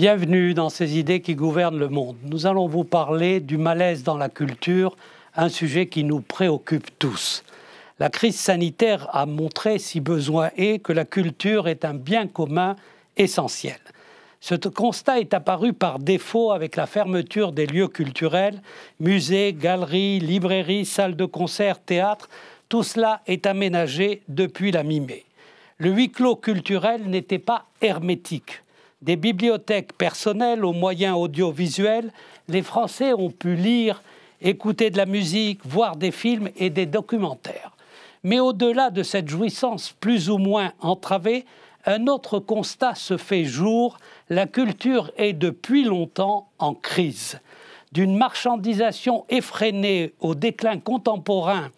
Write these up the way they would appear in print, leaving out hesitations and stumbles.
Bienvenue dans ces idées qui gouvernent le monde. Nous allons vous parler du malaise dans la culture, un sujet qui nous préoccupe tous. La crise sanitaire a montré, si besoin est, que la culture est un bien commun essentiel. Ce constat est apparu par défaut avec la fermeture des lieux culturels, musées, galeries, librairies, salles de concert, théâtres. Tout cela est aménagé depuis la mi-mai. Le huis clos culturel n'était pas hermétique. Des bibliothèques personnelles aux moyens audiovisuels, les Français ont pu lire, écouter de la musique, voir des films et des documentaires. Mais au-delà de cette jouissance plus ou moins entravée, un autre constat se fait jour, la culture est depuis longtemps en crise. D'une marchandisation effrénée au déclin contemporain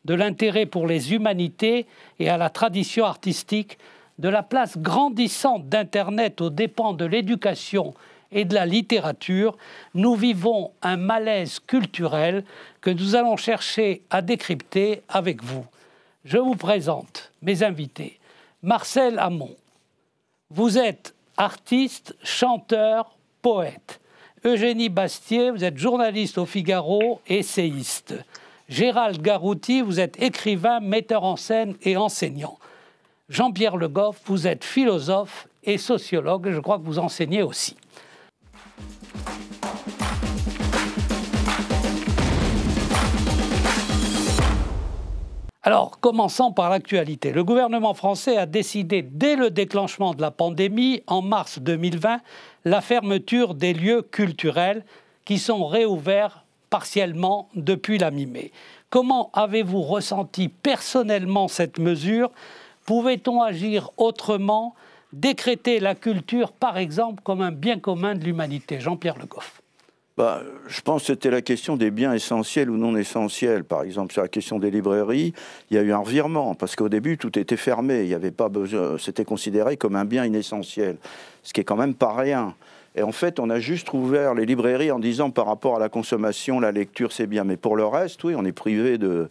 de l'intérêt pour les humanités et à la tradition artistique, de la place grandissante d'Internet aux dépens de l'éducation et de la littérature, nous vivons un malaise culturel que nous allons chercher à décrypter avec vous. Je vous présente mes invités. Marcel Hamon, vous êtes artiste, chanteur, poète. Eugénie Bastier, vous êtes journaliste au Figaro, essayiste. Gérald Garouti, vous êtes écrivain, metteur en scène et enseignant. Jean-Pierre Le Goff, vous êtes philosophe et sociologue, je crois que vous enseignez aussi. Alors, commençons par l'actualité. Le gouvernement français a décidé, dès le déclenchement de la pandémie, en mars 2020, la fermeture des lieux culturels qui sont réouverts partiellement depuis la mi-mai. Comment avez-vous ressenti personnellement cette mesure ? Pouvait-on agir autrement, décréter la culture, par exemple, comme un bien commun de l'humanité ? Jean-Pierre Le Goff. Je pense que c'était la question des biens essentiels ou non essentiels. Par exemple, sur la question des librairies, il y a eu un revirement, parce qu'au début, tout était fermé. Il y avait pas besoin, c'était considéré comme un bien inessentiel, ce qui est quand même pas rien. Et en fait, on a juste ouvert les librairies en disant par rapport à la consommation, la lecture, c'est bien. Mais pour le reste, oui, on est privé de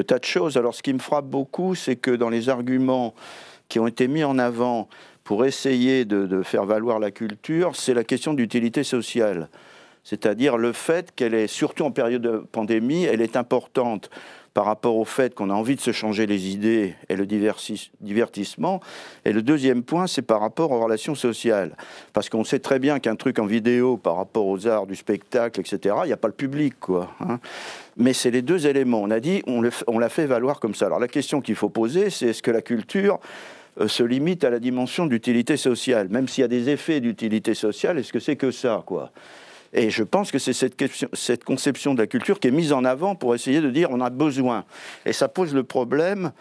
tas de choses. Alors, ce qui me frappe beaucoup, c'est que dans les arguments qui ont été mis en avant pour essayer de faire valoir la culture, c'est la question d'utilité sociale. C'est-à-dire le fait qu'elle est, surtout en période de pandémie, elle est importante par rapport au fait qu'on a envie de se changer les idées et le divertissement. Et le deuxième point, c'est par rapport aux relations sociales. Parce qu'on sait très bien qu'un truc en vidéo par rapport aux arts du spectacle, etc., il n'y a pas le public, quoi. Mais c'est les deux éléments. On a dit, on l'a fait valoir comme ça. Alors la question qu'il faut poser, c'est est-ce que la culture se limite à la dimension d'utilité sociale ? Même s'il y a des effets d'utilité sociale, est-ce que c'est que ça, quoi ? Et je pense que c'est cette conception de la culture qui est mise en avant pour essayer de dire on a besoin. Et ça pose le problème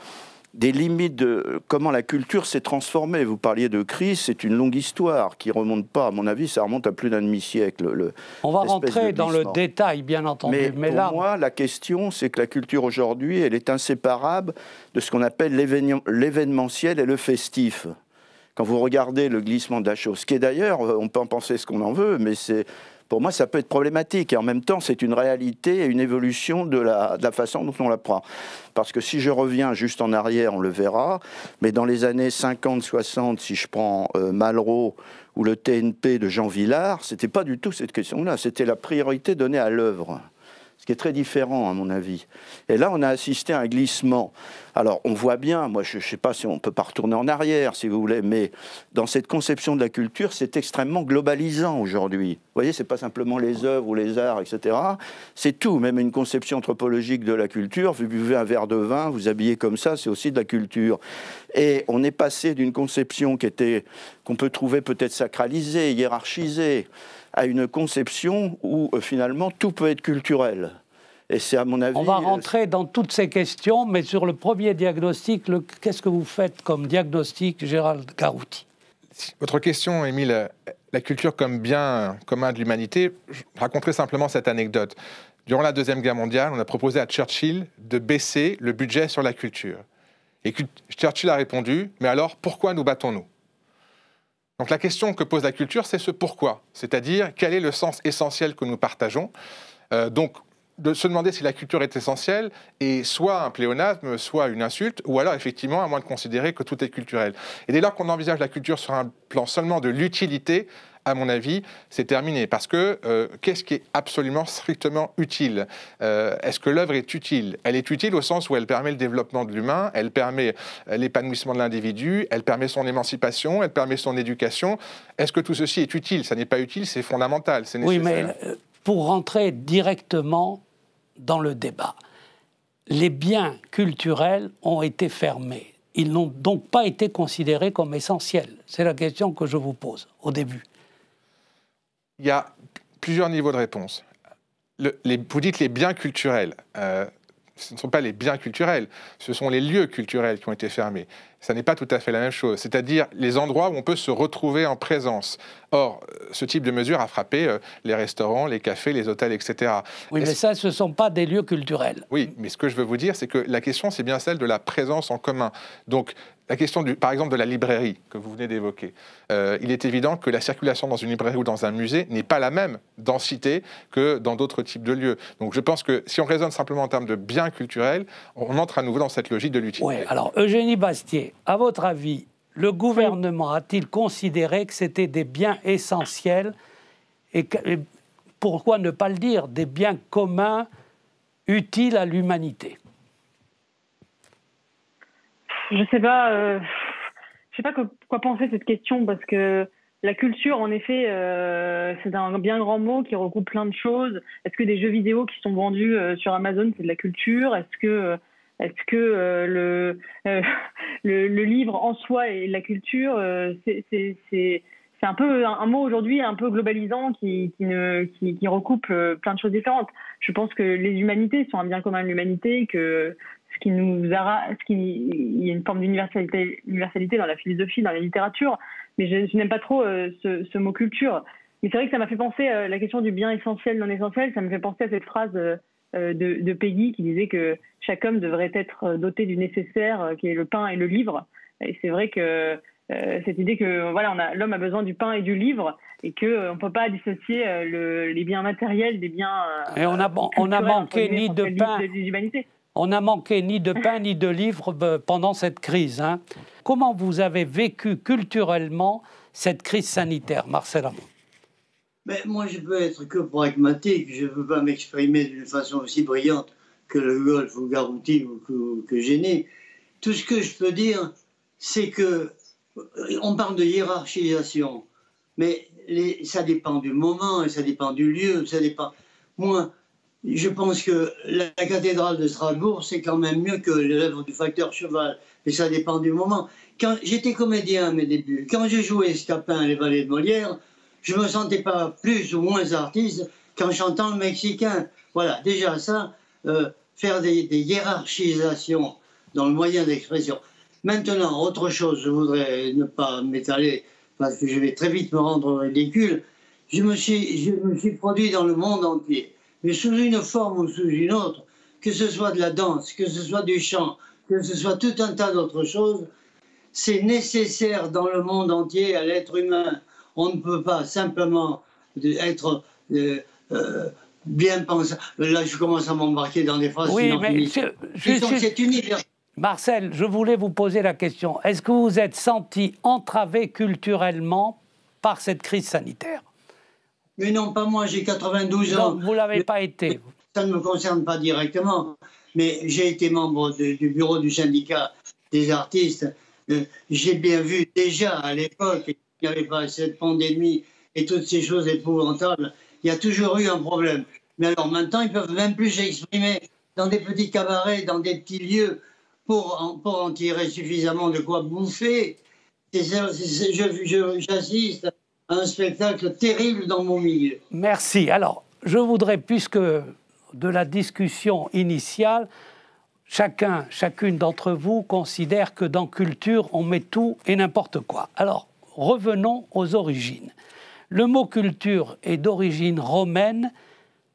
des limites de comment la culture s'est transformée. Vous parliez de crise, c'est une longue histoire qui remonte pas, à mon avis, ça remonte à plus d'un demi-siècle. On va rentrer dans le détail, bien entendu. Mais pour moi, la question, c'est que la culture aujourd'hui, elle est inséparable de ce qu'on appelle l'événementiel et le festif. Quand vous regardez le glissement de la chose, ce qui est d'ailleurs, on peut en penser ce qu'on en veut, mais pour moi, ça peut être problématique. Et en même temps, c'est une réalité et une évolution de la façon dont on la prend. Parce que si je reviens juste en arrière, on le verra, mais dans les années 50-60, si je prends Malraux ou le TNP de Jean Vilar, c'était pas du tout cette question-là. C'était la priorité donnée à l'œuvre. Ce qui est très différent, à mon avis. Et là, on a assisté à un glissement. Alors, on voit bien, moi, je ne sais pas si on ne peut pas retourner en arrière, si vous voulez, mais dans cette conception de la culture, c'est extrêmement globalisant aujourd'hui. Vous voyez, ce n'est pas simplement les œuvres ou les arts, etc. C'est tout, même une conception anthropologique de la culture. Vous buvez un verre de vin, vous habillez comme ça, c'est aussi de la culture. Et on est passé d'une conception qu'on peut trouver peut-être sacralisée, hiérarchisée, à une conception où finalement tout peut être culturel. Et c'est à mon avis... On va rentrer dans toutes ces questions, mais sur le premier diagnostic, qu'est-ce que vous faites comme diagnostic, Gérald Garouti ? Votre question, Émile, la culture comme bien commun de l'humanité, je raconterai simplement cette anecdote. Durant la Deuxième Guerre mondiale, on a proposé à Churchill de baisser le budget sur la culture. Et Churchill a répondu, mais alors pourquoi nous battons-nous ? Donc la question que pose la culture, c'est ce pourquoi, c'est-à-dire quel est le sens essentiel que nous partageons. Donc de se demander si la culture est essentielle est soit un pléonasme, soit une insulte, ou alors effectivement à moins de considérer que tout est culturel. Et dès lors qu'on envisage la culture sur un plan seulement de l'utilité, à mon avis, c'est terminé. Parce que qu'est-ce qui est absolument strictement utile? Est-ce que l'œuvre est utile? Elle est utile au sens où elle permet le développement de l'humain, elle permet l'épanouissement de l'individu, elle permet son émancipation, elle permet son éducation. Est-ce que tout ceci est utile? Ça n'est pas utile, c'est fondamental, c'est nécessaire. Oui, mais pour rentrer directement dans le débat, les biens culturels ont été fermés. Ils n'ont donc pas été considérés comme essentiels. C'est la question que je vous pose au début. Il y a plusieurs niveaux de réponse. Vous dites les biens culturels. Ce ne sont pas les biens culturels, ce sont les lieux culturels qui ont été fermés. Ça n'est pas tout à fait la même chose, c'est-à-dire les endroits où on peut se retrouver en présence. Or, ce type de mesure a frappé les restaurants, les cafés, les hôtels, etc. Oui, mais ça, ce ne sont pas des lieux culturels. Oui, mais ce que je veux vous dire, c'est que la question, c'est bien celle de la présence en commun. Donc, la question, par exemple, de la librairie que vous venez d'évoquer. Il est évident que la circulation dans une librairie ou dans un musée n'est pas la même densité que dans d'autres types de lieux. Donc, je pense que si on raisonne simplement en termes de biens culturels, on entre à nouveau dans cette logique de l'utilité. Oui, alors, Eugénie Bastier, à votre avis, le gouvernement a-t-il considéré que c'était des biens essentiels et pourquoi ne pas le dire, des biens communs utiles à l'humanité? Je sais pas quoi penser de cette question, parce que la culture, en effet, c'est un bien grand mot qui recoupe plein de choses. Est-ce que des jeux vidéo qui sont vendus sur Amazon, c'est de la culture? Est-ce que le livre en soi est de la culture? C'est un peu un mot aujourd'hui un peu globalisant qui recoupe plein de choses différentes. Je pense que les humanités sont un bien commun de l'humanité, que il y a une forme d'universalité dans la philosophie, dans la littérature, mais je n'aime pas trop ce mot culture. Mais c'est vrai que ça m'a fait penser la question du bien essentiel, non essentiel, ça me fait penser à cette phrase de Peggy qui disait que chaque homme devrait être doté du nécessaire, qui est le pain et le livre. Et c'est vrai que cette idée que voilà, l'homme a besoin du pain et du livre, et qu'on ne peut pas dissocier les biens matériels des biens et on a manqué ni de pain. Des humanités. On n'a manqué ni de pain ni de livres pendant cette crise. Hein. Comment vous avez vécu culturellement cette crise sanitaire, Marcel Amont? Mais moi, je peux être que pragmatique. Je ne peux pas m'exprimer d'une façon aussi brillante que Le Golf ou Garouti ou que Génie. Tout ce que je peux dire, c'est que on parle de hiérarchisation, mais ça dépend du moment et ça dépend du lieu. Ça dépend. Moi, je pense que la cathédrale de Strasbourg, c'est quand même mieux que l'œuvre du facteur Cheval. Mais ça dépend du moment. Quand j'étais comédien à mes débuts, quand j'ai joué Scapin et les ballets de Molière, je ne me sentais pas plus ou moins artiste qu'en chantant le mexicain. Voilà, déjà ça, faire des hiérarchisations dans le moyen d'expression. Maintenant, autre chose, je voudrais ne pas m'étaler parce que je vais très vite me rendre ridicule. Je me suis produit dans le monde entier, mais sous une forme ou sous une autre, que ce soit de la danse, que ce soit du chant, que ce soit tout un tas d'autres choses, c'est nécessaire dans le monde entier à l'être humain. On ne peut pas simplement être bien pensé. Là, je commence à m'embarquer dans des phrases. Oui, mais c'est universel. Marcel, je voulais vous poser la question. Est-ce que vous vous êtes senti entravé culturellement par cette crise sanitaire? Mais non, pas moi, j'ai 92 ans. Donc, vous ne l'avez pas été. Ça ne me concerne pas directement, mais j'ai été membre du bureau du syndicat des artistes. J'ai bien vu déjà à l'époque qu'il n'y avait pas cette pandémie et toutes ces choses épouvantables. Il y a toujours eu un problème. Mais alors maintenant, ils ne peuvent même plus s'exprimer dans des petits cabarets, dans des petits lieux, pour en tirer suffisamment de quoi bouffer. J'assiste à un spectacle terrible dans mon milieu. Merci. Alors, je voudrais, puisque de la discussion initiale, chacune d'entre vous considère que dans culture, on met tout et n'importe quoi. Alors, revenons aux origines. Le mot culture est d'origine romaine,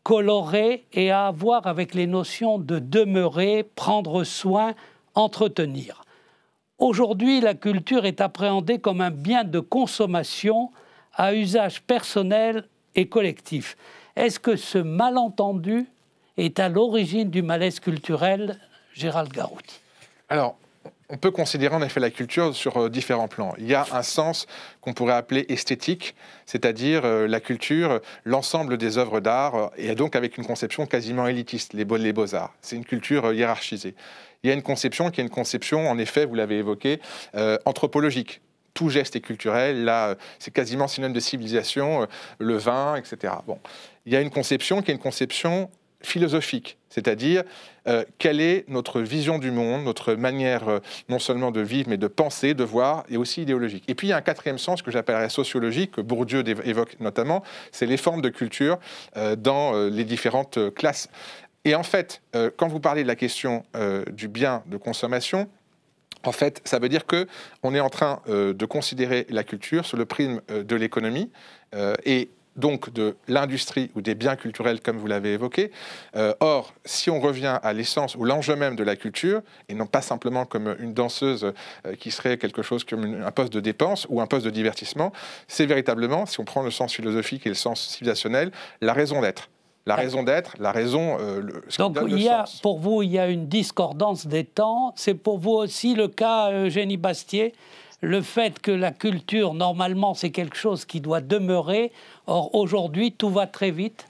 coloré et a à voir avec les notions de demeurer, prendre soin, entretenir. Aujourd'hui, la culture est appréhendée comme un bien de consommation à usage personnel et collectif. Est-ce que ce malentendu est à l'origine du malaise culturel, Gérald Garouti? Alors, on peut considérer en effet la culture sur différents plans. Il y a un sens qu'on pourrait appeler esthétique, c'est-à-dire la culture, l'ensemble des œuvres d'art, et donc avec une conception quasiment élitiste, les beaux-arts. C'est une culture hiérarchisée. Il y a une conception qui est une conception, en effet, vous l'avez évoqué, anthropologique. Tout geste est culturel, là, c'est quasiment synonyme de civilisation, le vin, etc. Bon. Il y a une conception qui est une conception philosophique, c'est-à-dire quelle est notre vision du monde, notre manière non seulement de vivre, mais de penser, de voir, et aussi idéologique. Et puis il y a un quatrième sens que j'appellerais sociologique, que Bourdieu évoque notamment, c'est les formes de culture dans les différentes classes. Et en fait, quand vous parlez de la question du bien de consommation, en fait, ça veut dire qu'on est en train de considérer la culture sur le prisme de l'économie et donc de l'industrie ou des biens culturels, comme vous l'avez évoqué. Or, si on revient à l'essence ou l'enjeu même de la culture, et non pas simplement comme une danseuse qui serait quelque chose comme un poste de dépense ou un poste de divertissement, c'est véritablement, si on prend le sens philosophique et le sens civilisationnel, la raison d'être. La raison d'être, la raison... Donc, pour vous, il y a une discordance des temps. C'est pour vous aussi le cas, Eugénie Bastier, le fait que la culture, normalement, c'est quelque chose qui doit demeurer. Or, aujourd'hui, tout va très vite.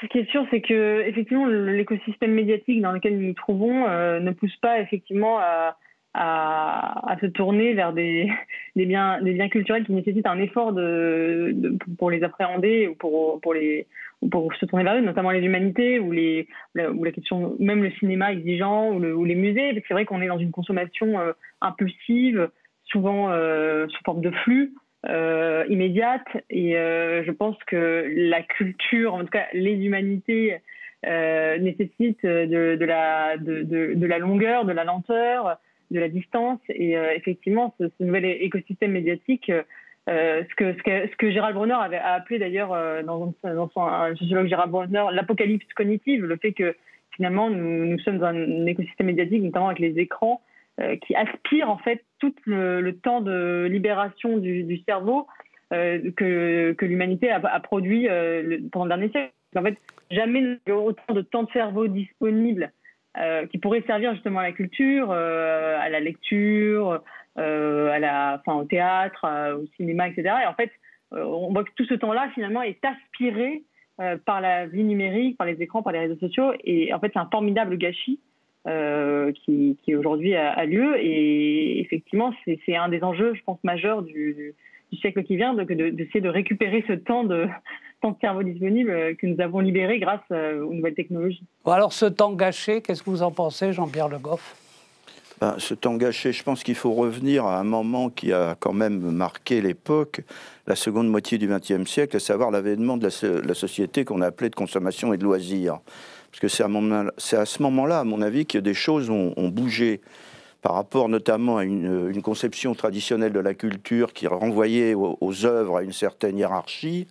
Ce qui est sûr, c'est que effectivement, l'écosystème médiatique dans lequel nous nous trouvons ne pousse pas effectivement à se tourner vers des biens culturels qui nécessitent un effort pour les appréhender ou pour se tourner vers eux, notamment les humanités ou la question, même le cinéma exigeant ou les musées. Parce que c'est vrai qu'on est dans une consommation impulsive, souvent sous forme de flux, immédiate. Et je pense que la culture, en tout cas les humanités, nécessitent de la longueur, de la lenteur, de la distance. Et effectivement, ce nouvel écosystème médiatique... ce que Gérald Bronner a appelé d'ailleurs un sociologue Gérald Bronner l'apocalypse cognitive, le fait que finalement nous sommes dans un écosystème médiatique, notamment avec les écrans, qui aspire en fait tout le temps de libération du cerveau que l'humanité a produit pendant le dernier siècle. En fait, jamais il y a autant de temps de cerveau disponible qui pourrait servir justement à la culture, à la lecture, au théâtre, au cinéma, etc. Et en fait, on voit que tout ce temps-là, finalement, est aspiré par la vie numérique, par les écrans, par les réseaux sociaux. Et en fait, c'est un formidable gâchis qui aujourd'hui a lieu. Et effectivement, c'est un des enjeux, je pense, majeurs du siècle qui vient, d'essayer de récupérer ce temps de cerveau disponible que nous avons libéré grâce aux nouvelles technologies. Alors, ce temps gâché, qu'est-ce que vous en pensez, Jean-Pierre Le Goff ? Ce temps gâché, je pense qu'il faut revenir à un moment qui a quand même marqué l'époque, la seconde moitié du XXe siècle, à savoir l'avènement de la société qu'on a appelée de consommation et de loisirs. Parce que c'est à ce moment-là, à mon avis, que des choses ont bougé par rapport notamment à une conception traditionnelle de la culture qui renvoyait aux œuvres à une certaine hiérarchie.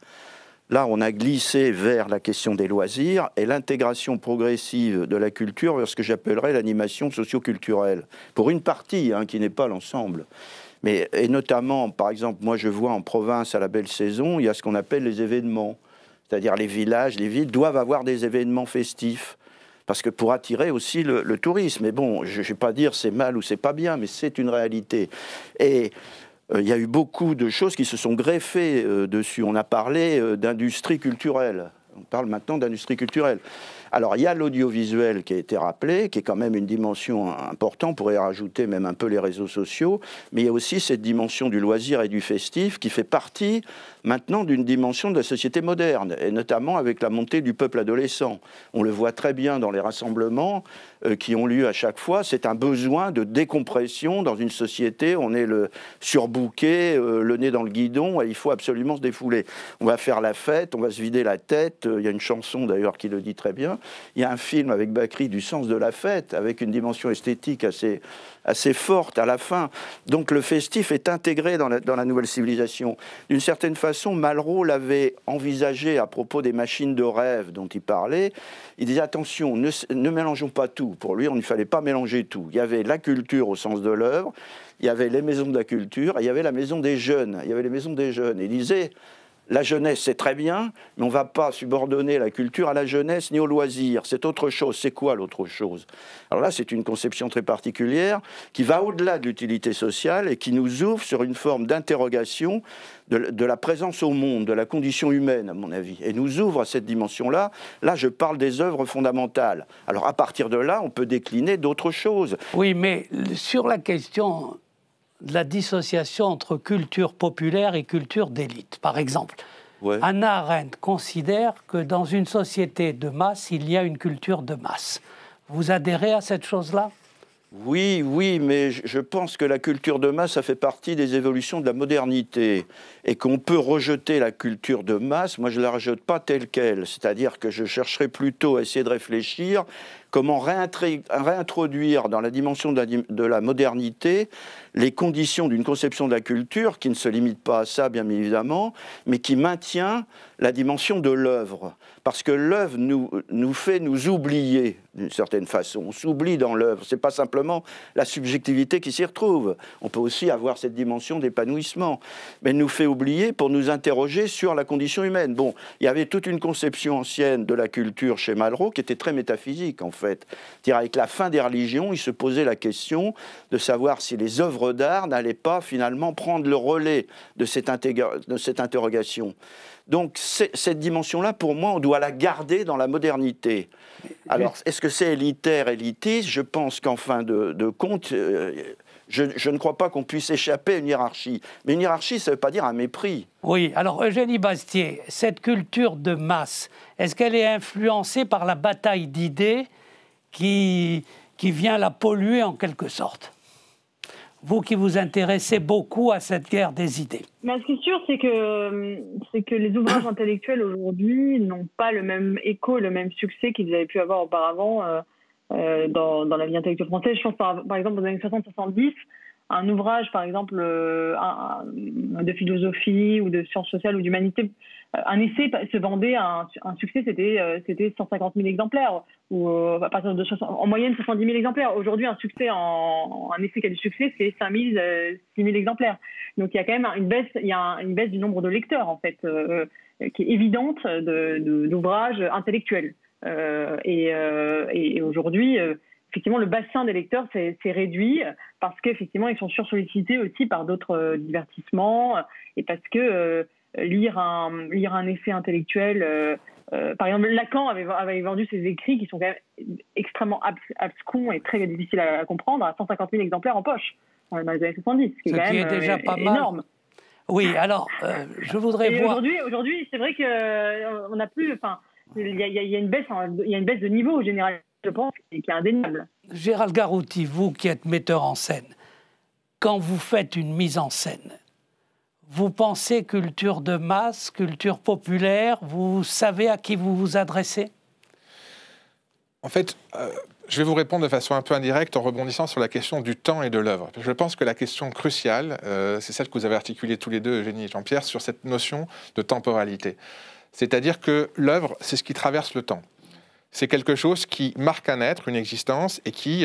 Là, on a glissé vers la question des loisirs et l'intégration progressive de la culture vers ce que j'appellerais l'animation socio-culturelle. Pour une partie, qui n'est pas l'ensemble. Et notamment, par exemple, moi je vois en province à la belle saison, il y a ce qu'on appelle les événements. C'est-à-dire les villages, les villes doivent avoir des événements festifs. Parce que pour attirer aussi le tourisme. Mais bon, je ne vais pas dire c'est mal ou c'est pas bien, mais c'est une réalité. Et... il y a eu beaucoup de choses qui se sont greffées dessus. On a parlé d'industrie culturelle. On parle maintenant d'industrie culturelle. Alors, il y a l'audiovisuel qui a été rappelé, qui est quand même une dimension importante. On pourrait rajouter même un peu les réseaux sociaux. Mais il y a aussi cette dimension du loisir et du festif qui fait partie maintenant d'une dimension de la société moderne, et notamment avec la montée du peuple adolescent. On le voit très bien dans les rassemblements qui ont lieu à chaque fois. C'est un besoin de décompression dans une société. On est surbooké, le nez dans le guidon, et il faut absolument se défouler. On va faire la fête, on va se vider la tête. Il y a une chanson d'ailleurs qui le dit très bien. Il y a un film avec Bacri du sens de la fête, avec une dimension esthétique assez forte à la fin. Donc le festif est intégré dans la nouvelle civilisation. D'une certaine façon, Malraux l'avait envisagé à propos des machines de rêve dont il parlait. Il disait attention, ne mélangeons pas tout. Pour lui, il ne fallait pas mélanger tout. Il y avait la culture au sens de l'œuvre, il y avait les maisons de la culture, et il y avait la maison des jeunes. Il y avait les maisons des jeunes. Il disait la jeunesse, c'est très bien, mais on ne va pas subordonner la culture à la jeunesse ni au loisir. C'est autre chose. C'est quoi l'autre chose? Alors là, c'est une conception très particulière qui va au-delà de l'utilité sociale et qui nous ouvre sur une forme d'interrogation de la présence au monde, de la condition humaine, à mon avis, et nous ouvre à cette dimension-là. Là, je parle des œuvres fondamentales. Alors, à partir de là, on peut décliner d'autres choses. Oui, mais sur la question de la dissociation entre culture populaire et culture d'élite, par exemple, ouais. Hannah Arendt considère que dans une société de masse, il y a une culture de masse. Vous adhérez à cette chose-là ? Oui, mais je pense que la culture de masse, ça fait partie des évolutions de la modernité et qu'on peut rejeter la culture de masse. Moi, je ne la rejette pas telle qu'elle, c'est-à-dire que je chercherais plutôt à essayer de réfléchir comment réintroduire dans la dimension de la modernité les conditions d'une conception de la culture qui ne se limite pas à ça, bien évidemment, mais qui maintient la dimension de l'œuvre. Parce que l'œuvre nous fait nous oublier, d'une certaine façon. On s'oublie dans l'œuvre. Ce n'est pas simplement la subjectivité qui s'y retrouve. On peut aussi avoir cette dimension d'épanouissement. Mais elle nous fait oublier pour nous interroger sur la condition humaine. Bon, il y avait toute une conception ancienne de la culture chez Malraux qui était très métaphysique, en fait. C'est-à-dire, avec la fin des religions, il se posait la question de savoir si les œuvres d'art n'allaient pas finalement prendre le relais de cette interrogation. Donc cette dimension-là, pour moi, on doit la garder dans la modernité. Alors, est-ce que c'est élitaire, élitiste? Je pense qu'en fin de compte, je ne crois pas qu'on puisse échapper à une hiérarchie. Mais une hiérarchie, ça ne veut pas dire un mépris. Oui, alors Eugénie Bastier, cette culture de masse, est-ce qu'elle est influencée par la bataille d'idées qui vient la polluer en quelque sorte? Vous qui vous intéressez beaucoup à cette guerre des idées. Mais ce qui est sûr, c'est que les ouvrages intellectuels aujourd'hui n'ont pas le même écho, le même succès qu'ils avaient pu avoir auparavant dans la vie intellectuelle française. Je pense par exemple aux années 60-70, un ouvrage par exemple de philosophie ou de sciences sociales ou d'humanité, un essai se vendait à un succès, c'était 150 000 exemplaires, ou à partir de en moyenne 70 000 exemplaires. Aujourd'hui, un essai qui a du succès, c'est 5 000, 6 000 exemplaires. Donc il y a quand même une baisse du nombre de lecteurs, en fait, qui est évidente d'ouvrages intellectuels. Et aujourd'hui, effectivement, le bassin des lecteurs s'est réduit parce qu'effectivement, ils sont sursollicités aussi par d'autres divertissements et parce que lire un essai intellectuel, par exemple, Lacan avait vendu ses écrits qui sont quand même extrêmement abscons et très difficiles à comprendre à 150 000 exemplaires en poche dans les années 70, ce qui est quand même déjà pas énorme. Mal. Oui, alors, je voudrais voir... Aujourd'hui, c'est vrai qu'on n'a plus... Enfin, il y a une baisse de niveau général, je pense, qui est indéniable. Gérald Garouti, vous qui êtes metteur en scène, quand vous faites une mise en scène, vous pensez culture de masse, culture populaire, vous savez à qui vous vous adressez? En fait, je vais vous répondre de façon un peu indirecte en rebondissant sur la question du temps et de l'œuvre. Je pense que la question cruciale, c'est celle que vous avez articulée tous les deux, Eugénie et Jean-Pierre, sur cette notion de temporalité. C'est-à-dire que l'œuvre, c'est ce qui traverse le temps. C'est quelque chose qui marque un être, une existence, et qui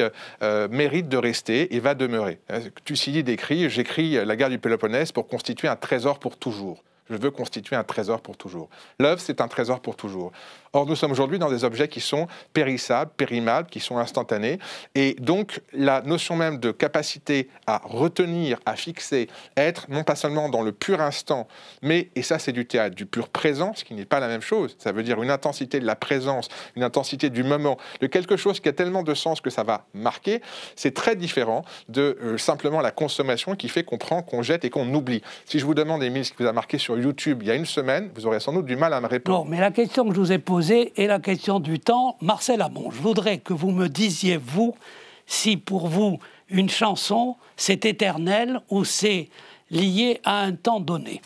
mérite de rester et va demeurer. Thucydide écrit « J'écris la guerre du Péloponnèse pour constituer un trésor pour toujours ». Je veux constituer un trésor pour toujours. L'œuvre, c'est un trésor pour toujours. Or, nous sommes aujourd'hui dans des objets qui sont périssables, périmables, qui sont instantanés. Et donc, la notion même de capacité à retenir, à fixer, être non pas seulement dans le pur instant, mais, et ça c'est du théâtre, du pur présent, ce qui n'est pas la même chose. Ça veut dire une intensité de la présence, une intensité du moment, de quelque chose qui a tellement de sens que ça va marquer. C'est très différent de simplement la consommation qui fait qu'on prend, qu'on jette et qu'on oublie. Si je vous demande, Émile, ce qui vous a marqué sur YouTube il y a une semaine, vous aurez sans doute du mal à me répondre. Non, mais la question que je vous ai posée est la question du temps. Marcel Amont, je voudrais que vous me disiez, vous, si pour vous, une chanson, c'est éternel ou c'est lié à un temps donné.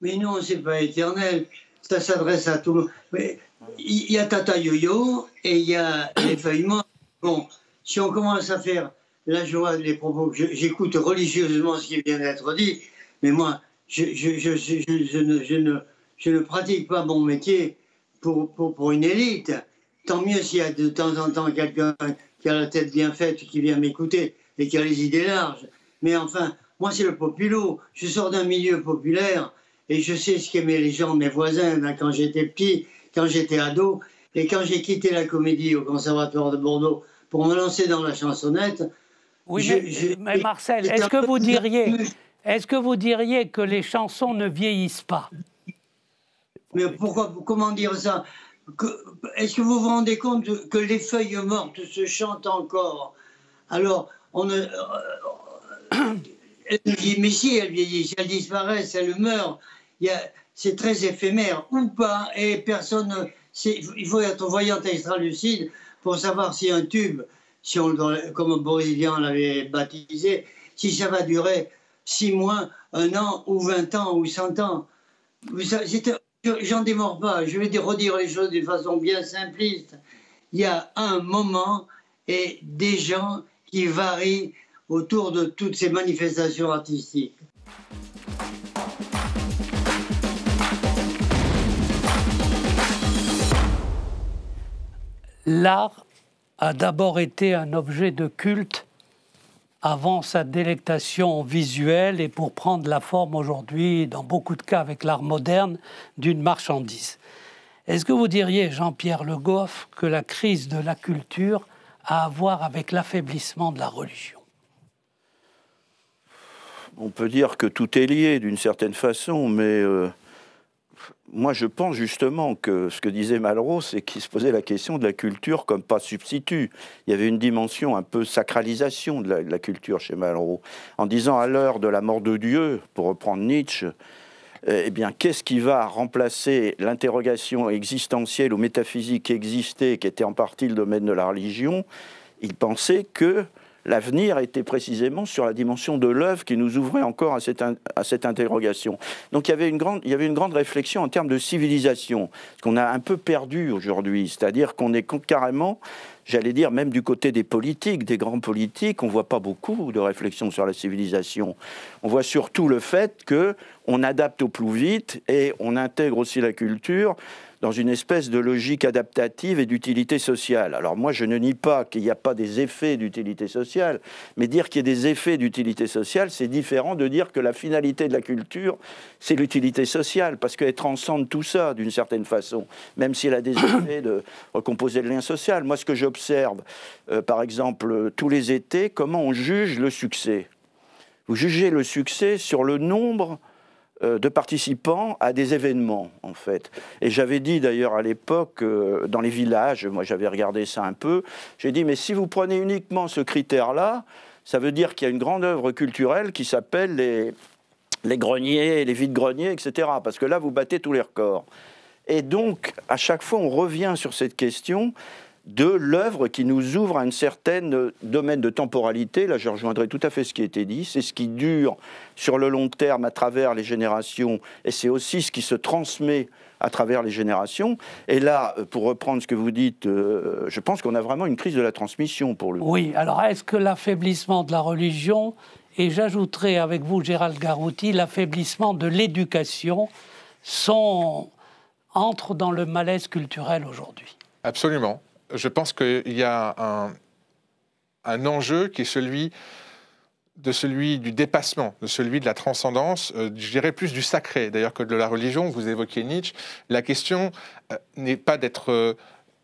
Mais non, c'est pas éternel. Ça s'adresse à tout le monde. Mais il y a Tata Yo-Yo et il y a les feuillements. Bon, si on commence à faire la joie des propos, j'écoute religieusement ce qui vient d'être dit, mais moi, je ne pratique pas mon métier pour une élite. Tant mieux s'il y a de temps en temps quelqu'un qui a la tête bien faite, qui vient m'écouter et qui a les idées larges. Mais enfin, moi, c'est le populo. Je sors d'un milieu populaire et je sais ce qu'aimaient les gens, mes voisins, là, quand j'étais petit, quand j'étais ado, et quand j'ai quitté la comédie au Conservatoire de Bordeaux pour me lancer dans la chansonnette. Oui, mais Marcel, est-ce que vous diriez que les chansons ne vieillissent pas? Mais comment dire ça? Est-ce que vous vous rendez compte que les feuilles mortes se chantent encore? Alors, elle dit, mais si, elles vieillissent, elles disparaissent, elles meurent. C'est très éphémère, ou pas, et personne... Il faut être voyant extra-lucide pour savoir si un tube, comme Boris Vian l'avait baptisé, si ça va durer 6 mois, 1 an, ou 20 ans, ou 100 ans. J'en démords pas, je vais redire les choses de façon bien simpliste. Il y a un moment et des gens qui varient autour de toutes ces manifestations artistiques. L'art a d'abord été un objet de culte avant sa délectation visuelle et pour prendre la forme aujourd'hui, dans beaucoup de cas avec l'art moderne, d'une marchandise. Est-ce que vous diriez, Jean-Pierre Le Goff, que la crise de la culture a à voir avec l'affaiblissement de la religion? On peut dire que tout est lié d'une certaine façon, mais moi je pense justement que ce que disait Malraux, c'est qu'il se posait la question de la culture comme pas substitut. Il y avait une dimension un peu sacralisation de la culture chez Malraux, en disant à l'heure de la mort de Dieu, pour reprendre Nietzsche, eh bien, qu'est-ce qui va remplacer l'interrogation existentielle ou métaphysique qui existait, qui était en partie le domaine de la religion? Il pensait que l'avenir était précisément sur la dimension de l'œuvre qui nous ouvrait encore à cette interrogation. Donc il y avait une grande réflexion en termes de civilisation, ce qu'on a un peu perdu aujourd'hui, c'est-à-dire qu'on est carrément, j'allais dire, même du côté des politiques, des grands politiques, on ne voit pas beaucoup de réflexion sur la civilisation. On voit surtout le fait qu'on adapte au plus vite et on intègre aussi la culture dans une espèce de logique adaptative et d'utilité sociale. Alors moi, je ne nie pas qu'il n'y a pas des effets d'utilité sociale, mais dire qu'il y a des effets d'utilité sociale, c'est différent de dire que la finalité de la culture, c'est l'utilité sociale, parce qu'elle transcende tout ça, d'une certaine façon, même si elle a des effets de recomposer le lien social. Moi, ce que j'observe, par exemple, tous les étés, comment on juge le succès. Vous jugez le succès sur le nombre de participants à des événements, en fait. Et j'avais dit d'ailleurs à l'époque, dans les villages, moi j'avais regardé ça un peu, j'ai dit, mais si vous prenez uniquement ce critère-là, ça veut dire qu'il y a une grande œuvre culturelle qui s'appelle les greniers, les vides-greniers, etc. Parce que là, vous battez tous les records. Et donc, à chaque fois, on revient sur cette question de l'œuvre qui nous ouvre à un certain domaine de temporalité. Là, je rejoindrai tout à fait ce qui a été dit. C'est ce qui dure sur le long terme à travers les générations, et c'est aussi ce qui se transmet à travers les générations. Et là, pour reprendre ce que vous dites, je pense qu'on a vraiment une crise de la transmission pour le coup. Oui, alors est-ce que l'affaiblissement de la religion, et j'ajouterai avec vous, Gérald Garouti, l'affaiblissement de l'éducation, entrent dans le malaise culturel aujourd'hui? Absolument. Je pense qu'il y a un enjeu qui est celui du dépassement, de celui de la transcendance, je dirais plus du sacré d'ailleurs que de la religion. Vous évoquiez Nietzsche. La question n'est pas d'être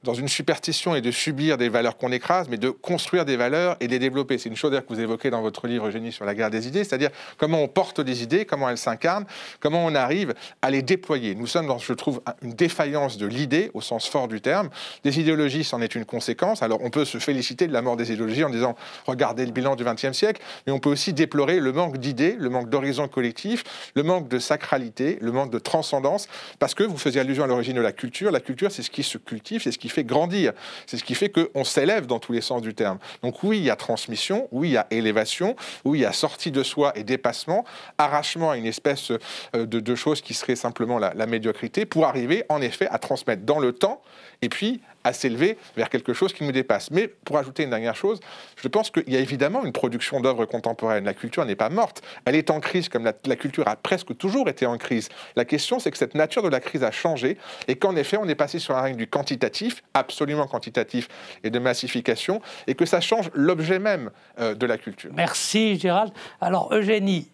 dans une superstition et de subir des valeurs qu'on écrase, mais de construire des valeurs et de les développer. C'est une chose que vous évoquez dans votre livre, Eugénie, sur la guerre des idées, c'est-à-dire comment on porte des idées, comment elles s'incarnent, comment on arrive à les déployer. Nous sommes dans, je trouve, une défaillance de l'idée, au sens fort du terme. Des idéologies, c'en est une conséquence. Alors on peut se féliciter de la mort des idéologies en disant « regardez le bilan du XXe siècle », mais on peut aussi déplorer le manque d'idées, le manque d'horizon collectif, le manque de sacralité, le manque de transcendance, parce que vous faisiez allusion à l'origine de la culture. La culture, c'est ce qui se cultive, c'est ce qui fait grandir. C'est ce qui fait qu'on s'élève dans tous les sens du terme. Donc oui, il y a transmission, oui, il y a élévation, oui, il y a sortie de soi et dépassement, arrachement à une espèce de choses qui serait simplement la médiocrité, pour arriver en effet à transmettre dans le temps et puis à s'élever vers quelque chose qui nous dépasse. Mais pour ajouter une dernière chose, je pense qu'il y a évidemment une production d'œuvres contemporaines. La culture n'est pas morte, elle est en crise, comme la culture a presque toujours été en crise. La question, c'est que cette nature de la crise a changé et qu'en effet, on est passé sur un règne du quantitatif, absolument quantitatif, et de massification, et que ça change l'objet même de la culture. Merci Gérald. Alors Eugénie,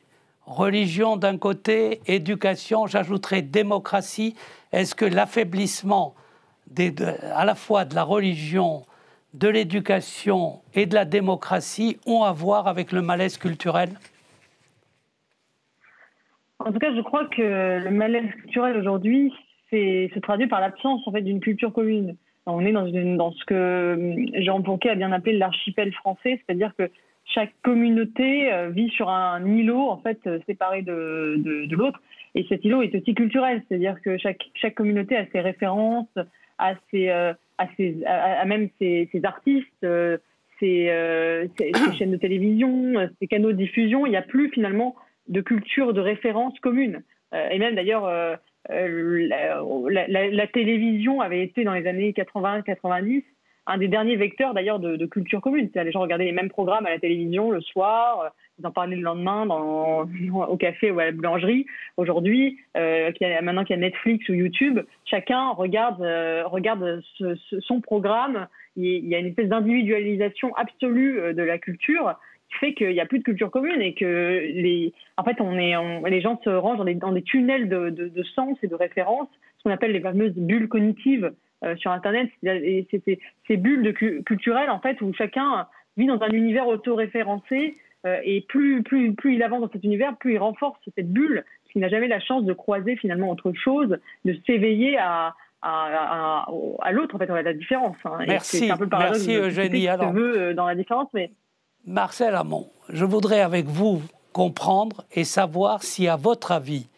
Religion d'un côté, éducation, j'ajouterai démocratie. Est-ce que l'affaiblissement à la fois de la religion, de l'éducation et de la démocratie ont à voir avec le malaise culturel? En tout cas, je crois que le malaise culturel aujourd'hui se traduit par l'absence en fait d'une culture commune. On est dans ce que Jean Fourquet a bien appelé l'archipel français, c'est-à-dire que chaque communauté vit sur un îlot en fait séparé de l'autre, et cet îlot est aussi culturel, c'est-à-dire que chaque communauté a ses références, a même ses artistes, ses chaînes de télévision, ses canaux de diffusion. Il n'y a plus finalement de culture de référence commune. Et même d'ailleurs, la télévision avait été dans les années 80-90 un des derniers vecteurs d'ailleurs de culture commune. C'est-à-dire, les gens regardaient les mêmes programmes à la télévision le soir, ils en parlaient le lendemain au café ou à la boulangerie. Aujourd'hui, maintenant qu'il y a Netflix ou YouTube, chacun regarde son programme. Il y a une espèce d'individualisation absolue de la culture qui fait qu'il n'y a plus de culture commune et que les gens se rangent dans des tunnels de sens et de références, ce qu'on appelle les fameuses bulles cognitives sur Internet. C'est ces bulles culturelles en fait où chacun vit dans un univers auto-référencé et plus il avance dans cet univers, plus il renforce cette bulle, parce qu'il n'a jamais la chance de croiser finalement autre chose, de s'éveiller à l'autre, en fait, on a la différence. Merci, c'est un peu le paradoxe Eugénie. Alors, se veut dans la différence, mais... Marcel Amont, je voudrais avec vous comprendre et savoir si, à votre avis,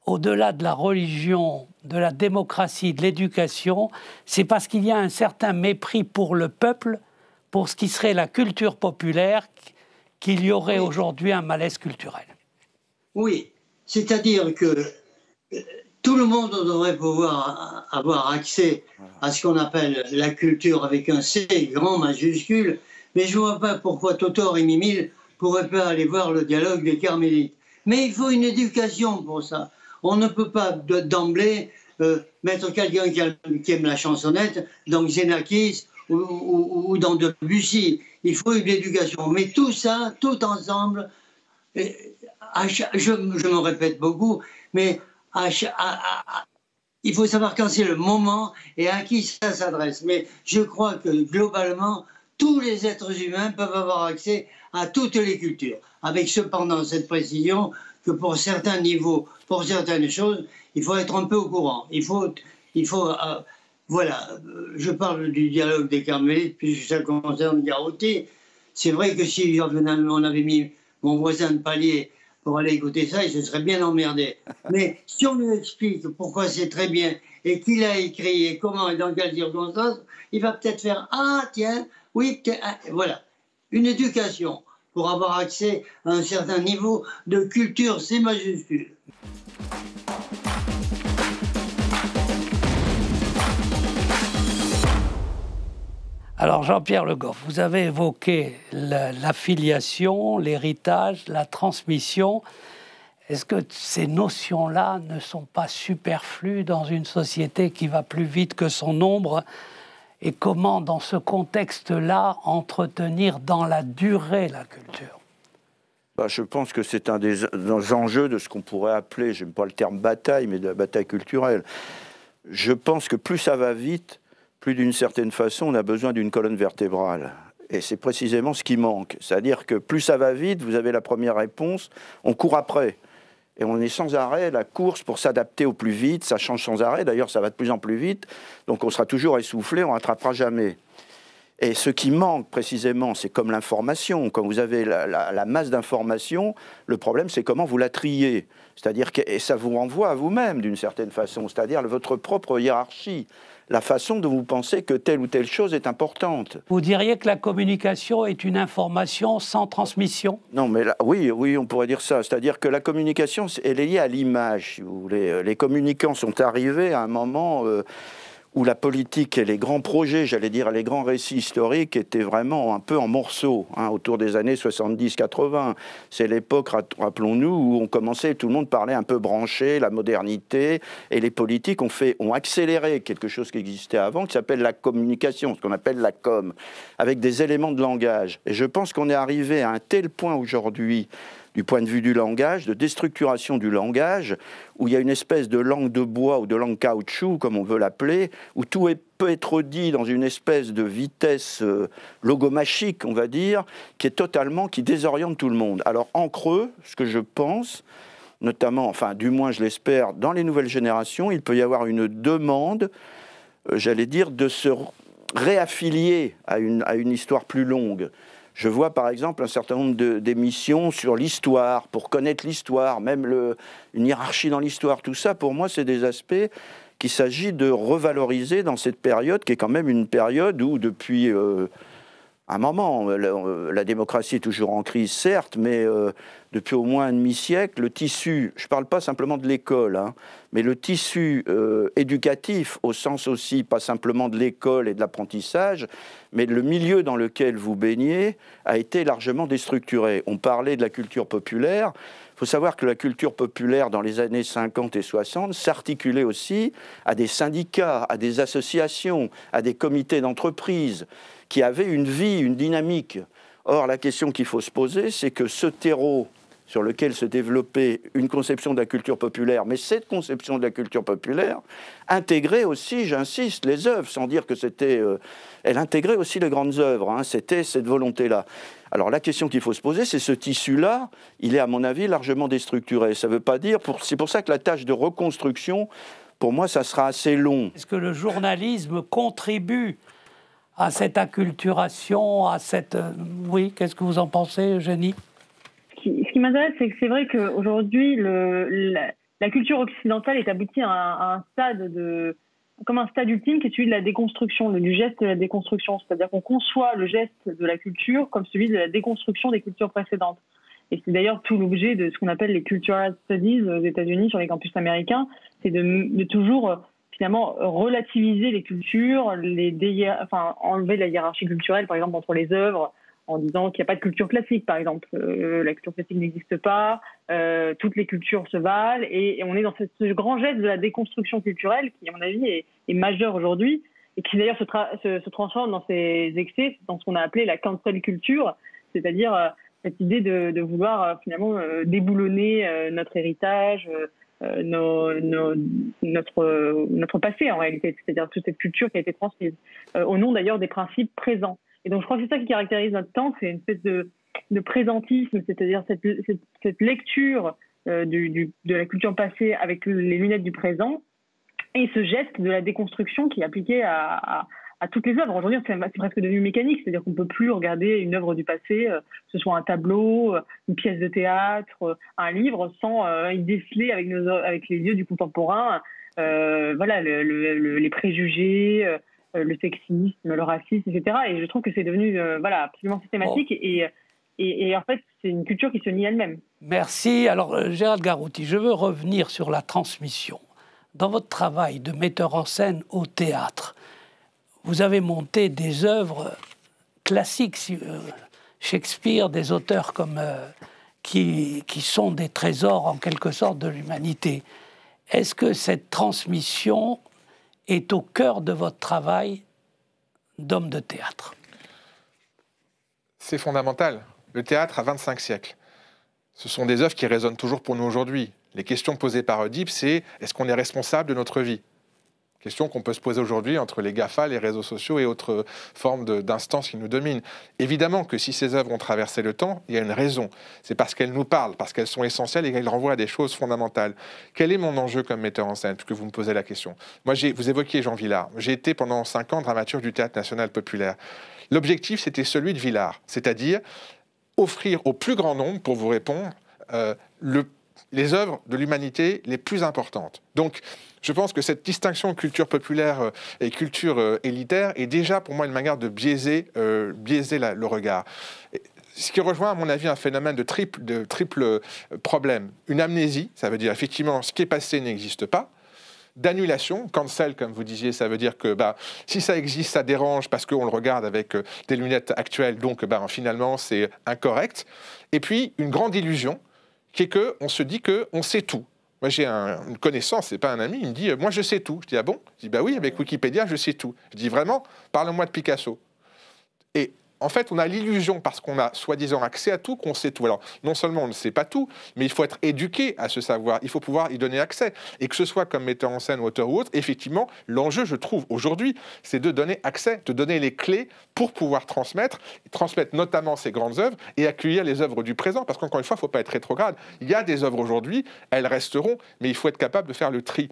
au-delà de la religion, de la démocratie, de l'éducation, c'est parce qu'il y a un certain mépris pour le peuple, pour ce qui serait la culture populaire, qu'il y aurait aujourd'hui un malaise culturel. Oui, c'est-à-dire que tout le monde devrait pouvoir avoir accès à ce qu'on appelle la culture avec un C grand majuscule, mais je ne vois pas pourquoi Totor et Mimile ne pourraient pas aller voir le dialogue des Carmélites. Mais il faut une éducation pour ça. On ne peut pas d'emblée mettre quelqu'un qui aime la chansonnette dans Xenakis ou dans Debussy. Il faut une éducation. Mais tout ça, tout ensemble, je me répète beaucoup, mais il faut savoir quand c'est le moment et à qui ça s'adresse. Mais je crois que globalement, tous les êtres humains peuvent avoir accès à toutes les cultures, avec cependant cette précision que pour certains niveaux, pour certaines choses, il faut être un peu au courant. Voilà, je parle du dialogue des Carmélites, puisque ça concerne Garotti. C'est vrai que si on avait mis mon voisin de palier pour aller écouter ça, il se serait bien emmerdé. Mais si on lui explique pourquoi c'est très bien et qui l'a écrit et comment et dans quelles circonstances, il va peut-être faire « Ah, tiens, oui, voilà ». Une éducation pour avoir accès à un certain niveau de culture, c'est majuscule. Alors Jean-Pierre Le Goff, vous avez évoqué l'affiliation, l'héritage, la transmission. Est-ce que ces notions-là ne sont pas superflues dans une société qui va plus vite que son ombre? Et comment, dans ce contexte-là, entretenir dans la durée la culture? Je pense que c'est un des enjeux de ce qu'on pourrait appeler, je n'aime pas le terme bataille, mais de la bataille culturelle. Je pense que plus ça va vite, plus d'une certaine façon, on a besoin d'une colonne vertébrale. Et c'est précisément ce qui manque. C'est-à-dire que plus ça va vite, vous avez la première réponse, on court après. Et on est sans arrêt, la course pour s'adapter au plus vite, ça change sans arrêt, d'ailleurs ça va de plus en plus vite, donc on sera toujours essoufflé, on ne rattrapera jamais. Et ce qui manque précisément, c'est comme l'information. Quand vous avez la masse d'informations, le problème c'est comment vous la triez. C'est-à-dire que et ça vous renvoie à vous-même d'une certaine façon, c'est-à-dire votre propre hiérarchie, la façon dont vous pensez que telle ou telle chose est importante. Vous diriez que la communication est une information sans transmission? Non, mais là, oui, on pourrait dire ça. C'est-à-dire que la communication, elle est liée à l'image, si vous voulez. Les communicants sont arrivés à un moment où la politique et les grands projets, j'allais dire les grands récits historiques, étaient vraiment un peu en morceaux, autour des années 70-80. C'est l'époque, rappelons-nous, où on commençait, tout le monde parlait un peu branché, la modernité, et les politiques ont accéléré quelque chose qui existait avant, qui s'appelle la communication, ce qu'on appelle la com, avec des éléments de langage. Et je pense qu'on est arrivé à un tel point aujourd'hui du point de vue du langage, de déstructuration du langage, où il y a une espèce de langue de bois ou de langue caoutchouc, comme on veut l'appeler, où tout peut être dit dans une espèce de vitesse logomachique, on va dire, qui désoriente tout le monde. Alors en creux, ce que je pense, notamment, enfin du moins je l'espère, dans les nouvelles générations, il peut y avoir une demande, j'allais dire, de se réaffilier à une histoire plus longue. Je vois par exemple un certain nombre d'émissions sur l'histoire, pour connaître l'histoire, même une hiérarchie dans l'histoire, tout ça, pour moi, c'est des aspects qu'il s'agit de revaloriser dans cette période, qui est quand même une période où, depuis un moment, la démocratie est toujours en crise, certes, mais depuis au moins un demi-siècle, le tissu, je ne parle pas simplement de l'école, hein, mais le tissu éducatif, au sens aussi, pas simplement de l'école et de l'apprentissage, mais le milieu dans lequel vous baignez a été largement déstructuré. On parlait de la culture populaire. Il faut savoir que la culture populaire, dans les années 50 et 60, s'articulait aussi à des syndicats, à des associations, à des comités d'entreprise, qui avaient une vie, une dynamique. Or, la question qu'il faut se poser, c'est que ce terreau sur lequel se développait une conception de la culture populaire, mais cette conception de la culture populaire intégrait aussi, j'insiste, les œuvres, sans dire que c'était... elle intégrait aussi les grandes œuvres, hein, c'était cette volonté-là. Alors la question qu'il faut se poser, c'est ce tissu-là, il est à mon avis largement déstructuré. Ça ne veut pas dire... C'est pour ça que la tâche de reconstruction, pour moi, ça sera assez long. Est-ce que le journalisme contribue à cette acculturation, à cette... Oui, qu'est-ce que vous en pensez, Eugénie ? Ce qui m'intéresse, c'est que c'est vrai qu'aujourd'hui, la culture occidentale est aboutie à un stade comme un stade ultime qui est celui de la déconstruction, du geste de la déconstruction. C'est-à-dire qu'on conçoit le geste de la culture comme celui de la déconstruction des cultures précédentes. Et c'est d'ailleurs tout l'objet de ce qu'on appelle les cultural studies aux États-Unis sur les campus américains, c'est de toujours finalement relativiser les cultures, enlever la hiérarchie culturelle, par exemple, entre les œuvres, en disant qu'il n'y a pas de culture classique, par exemple. La culture classique n'existe pas, toutes les cultures se valent, et on est dans ce grand geste de la déconstruction culturelle qui, à mon avis, est majeur aujourd'hui, et qui d'ailleurs se transforme dans ses excès, dans ce qu'on a appelé la cancel culture, c'est-à-dire cette idée de vouloir finalement déboulonner notre héritage, notre passé en réalité, c'est-à-dire toute cette culture qui a été transmise, au nom d'ailleurs des principes présents. Et donc je crois que c'est ça qui caractérise notre temps, c'est une espèce de présentisme, c'est-à-dire cette lecture de la culture passée avec les lunettes du présent, et ce geste de la déconstruction qui est appliqué à toutes les œuvres. Aujourd'hui, c'est presque devenu mécanique, c'est-à-dire qu'on ne peut plus regarder une œuvre du passé, que ce soit un tableau, une pièce de théâtre, un livre, sans y déceler avec les yeux du contemporain les préjugés, le sexisme, le racisme, etc. Et je trouve que c'est devenu absolument systématique. Oh. Et en fait, c'est une culture qui se nie elle-même. Merci. Alors, Gérald Garouti, je veux revenir sur la transmission. Dans votre travail de metteur en scène au théâtre, vous avez monté des œuvres classiques, Shakespeare, des auteurs qui sont des trésors en quelque sorte de l'humanité. Est-ce que cette transmission est au cœur de votre travail d'homme de théâtre? C'est fondamental. Le théâtre a 25 siècles. Ce sont des œuvres qui résonnent toujours pour nous aujourd'hui. Les questions posées par Oedipe, c'est est-ce qu'on est responsable de notre vie? Question qu'on peut se poser aujourd'hui entre les GAFA, les réseaux sociaux et autres formes d'instances qui nous dominent. Évidemment que si ces œuvres ont traversé le temps, il y a une raison. C'est parce qu'elles nous parlent, parce qu'elles sont essentielles et qu'elles renvoient à des choses fondamentales. Quel est mon enjeu comme metteur en scène, puisque vous me posez la question? Moi, vous évoquiez Jean Vilar. J'ai été pendant 5 ans dramaturge du Théâtre National Populaire. L'objectif, c'était celui de Vilar, c'est-à-dire offrir au plus grand nombre, pour vous répondre, les œuvres de l'humanité les plus importantes. Donc, je pense que cette distinction culture populaire et culture élitaire est déjà pour moi une manière de biaiser le regard. Ce qui rejoint à mon avis un phénomène de triple problème. Une amnésie, ça veut dire effectivement ce qui est passé n'existe pas. D'annulation, cancel comme vous disiez, ça veut dire que si ça existe, ça dérange parce qu'on le regarde avec des lunettes actuelles, donc finalement c'est incorrect. Et puis une grande illusion qui est qu'on se dit qu'on sait tout. Moi, j'ai une connaissance, c'est pas un ami, il me dit « moi, je sais tout ». Je dis « ah bon ?» Je dis « bah oui, avec Wikipédia, je sais tout ». Je dis « vraiment ? Parle-moi de Picasso ». Et en fait, on a l'illusion, parce qu'on a soi-disant accès à tout, qu'on sait tout. Alors, non seulement on ne sait pas tout, mais il faut être éduqué à ce savoir. Il faut pouvoir y donner accès. Et que ce soit comme metteur en scène, auteur ou autre, effectivement, l'enjeu, je trouve, aujourd'hui, c'est de donner accès, de donner les clés pour pouvoir transmettre notamment ces grandes œuvres et accueillir les œuvres du présent. Parce qu'encore une fois, il ne faut pas être rétrograde. Il y a des œuvres aujourd'hui, elles resteront, mais il faut être capable de faire le tri.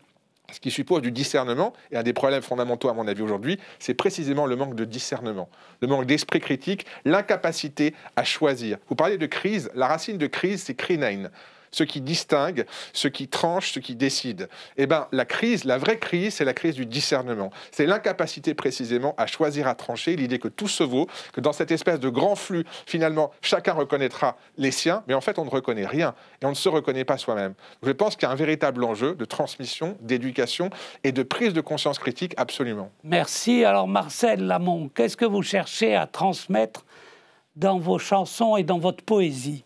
Ce qui suppose du discernement, et un des problèmes fondamentaux à mon avis aujourd'hui, c'est précisément le manque de discernement, le manque d'esprit critique, l'incapacité à choisir. Vous parlez de crise, la racine de crise, c'est krinein, ce qui distingue, ce qui tranche, ce qui décide. Eh bien, la crise, la vraie crise, c'est la crise du discernement. C'est l'incapacité précisément à choisir, à trancher, l'idée que tout se vaut, que dans cette espèce de grand flux, finalement, chacun reconnaîtra les siens, mais en fait, on ne reconnaît rien et on ne se reconnaît pas soi-même. Je pense qu'il y a un véritable enjeu de transmission, d'éducation et de prise de conscience critique, absolument. Merci. Alors, Marcel Lamont, qu'est-ce que vous cherchez à transmettre dans vos chansons et dans votre poésie ?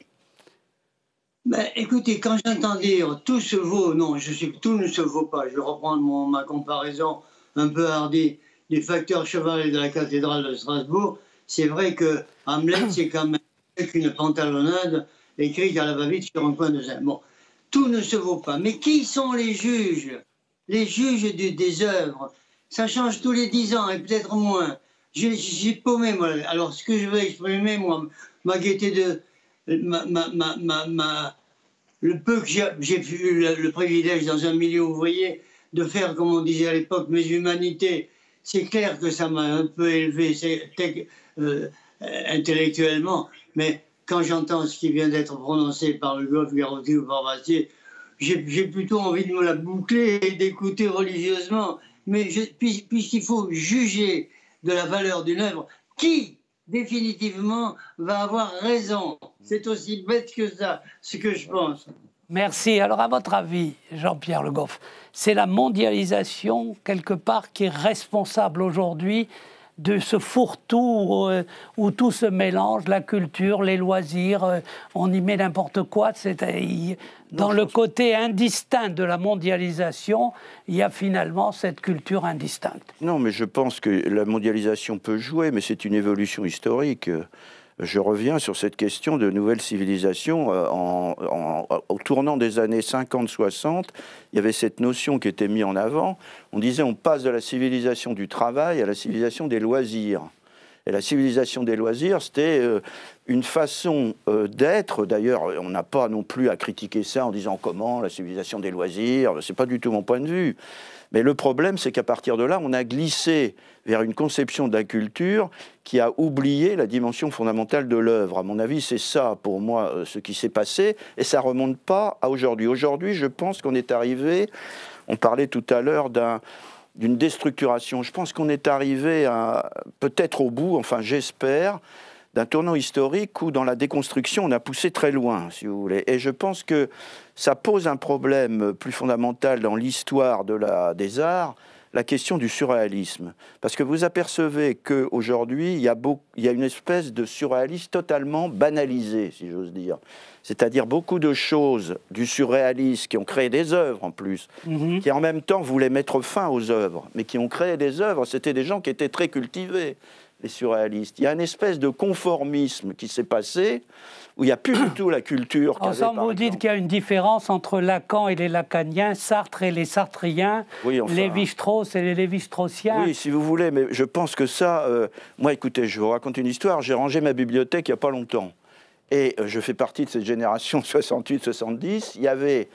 Ben, écoutez, quand j'entends dire tout se vaut, non, je sais que tout ne se vaut pas. Je vais reprendre ma comparaison un peu hardie du facteur chevalet de la cathédrale de Strasbourg. C'est vrai que Hamlet, c'est quand même une pantalonnade écrite à la va-vite sur un coin de scène. Bon, tout ne se vaut pas. Mais qui sont les juges? Les juges des œuvres. Ça change tous les 10 ans et peut-être moins. J'ai paumé, moi. Alors, ce que je veux exprimer, moi, ma gaieté de... le peu que j'ai eu le privilège dans un milieu ouvrier de faire, comme on disait à l'époque, mes humanités, c'est clair que ça m'a un peu élevé intellectuellement, mais quand j'entends ce qui vient d'être prononcé par Le Goff, Garotti ou par Bastier, j'ai plutôt envie de me la boucler et d'écouter religieusement. Mais puisqu'il faut juger de la valeur d'une œuvre, qui définitivement va avoir raison? C'est aussi bête que ça, ce que je pense. Merci. Alors, à votre avis, Jean-Pierre Le Goff, c'est la mondialisation, quelque part, qui est responsable aujourd'hui de ce fourre-tout où tout se mélange, la culture, les loisirs, on y met n'importe quoi. Dans le côté indistinct de la mondialisation, il y a finalement cette culture indistincte. Non, mais je pense que la mondialisation peut jouer, mais c'est une évolution historique. Je reviens sur cette question de nouvelle civilisation. Au tournant des années 50-60, il y avait cette notion qui était mise en avant. On disait on passe de la civilisation du travail à la civilisation des loisirs. Et la civilisation des loisirs, c'était une façon d'être. D'ailleurs, on n'a pas non plus à critiquer ça en disant comment la civilisation des loisirs. C'est pas du tout mon point de vue. Mais le problème, c'est qu'à partir de là, on a glissé vers une conception de la culture qui a oublié la dimension fondamentale de l'œuvre. À mon avis, c'est ça, pour moi, ce qui s'est passé, et ça ne remonte pas à aujourd'hui. Aujourd'hui, je pense qu'on est arrivé, on parlait tout à l'heure d'une déstructuration. Je pense qu'on est arrivé peut-être au bout, enfin j'espère, d'un tournant historique où dans la déconstruction, on a poussé très loin, si vous voulez. Et je pense que ça pose un problème plus fondamental dans l'histoire des arts, la question du surréalisme. Parce que vous apercevez qu'aujourd'hui, il y a une espèce de surréalisme totalement banalisé, si j'ose dire. C'est-à-dire beaucoup de choses du surréalisme qui ont créé des œuvres en plus, qui en même temps voulaient mettre fin aux œuvres, mais qui ont créé des œuvres, c'était des gens qui étaient très cultivés, les surréalistes. Il y a une espèce de conformisme qui s'est passé, où il n'y a plus du tout la culture. Ensemble, vous dites qu'il y a une différence entre Lacan et les lacaniens, Sartre et les sartriens, oui, enfin, Lévi-Strauss et les Lévi-Straussiens. Oui, si vous voulez, mais je pense que ça... moi, écoutez, je vous raconte une histoire. J'ai rangé ma bibliothèque il n'y a pas longtemps. Et je fais partie de cette génération 68-70. Il y avait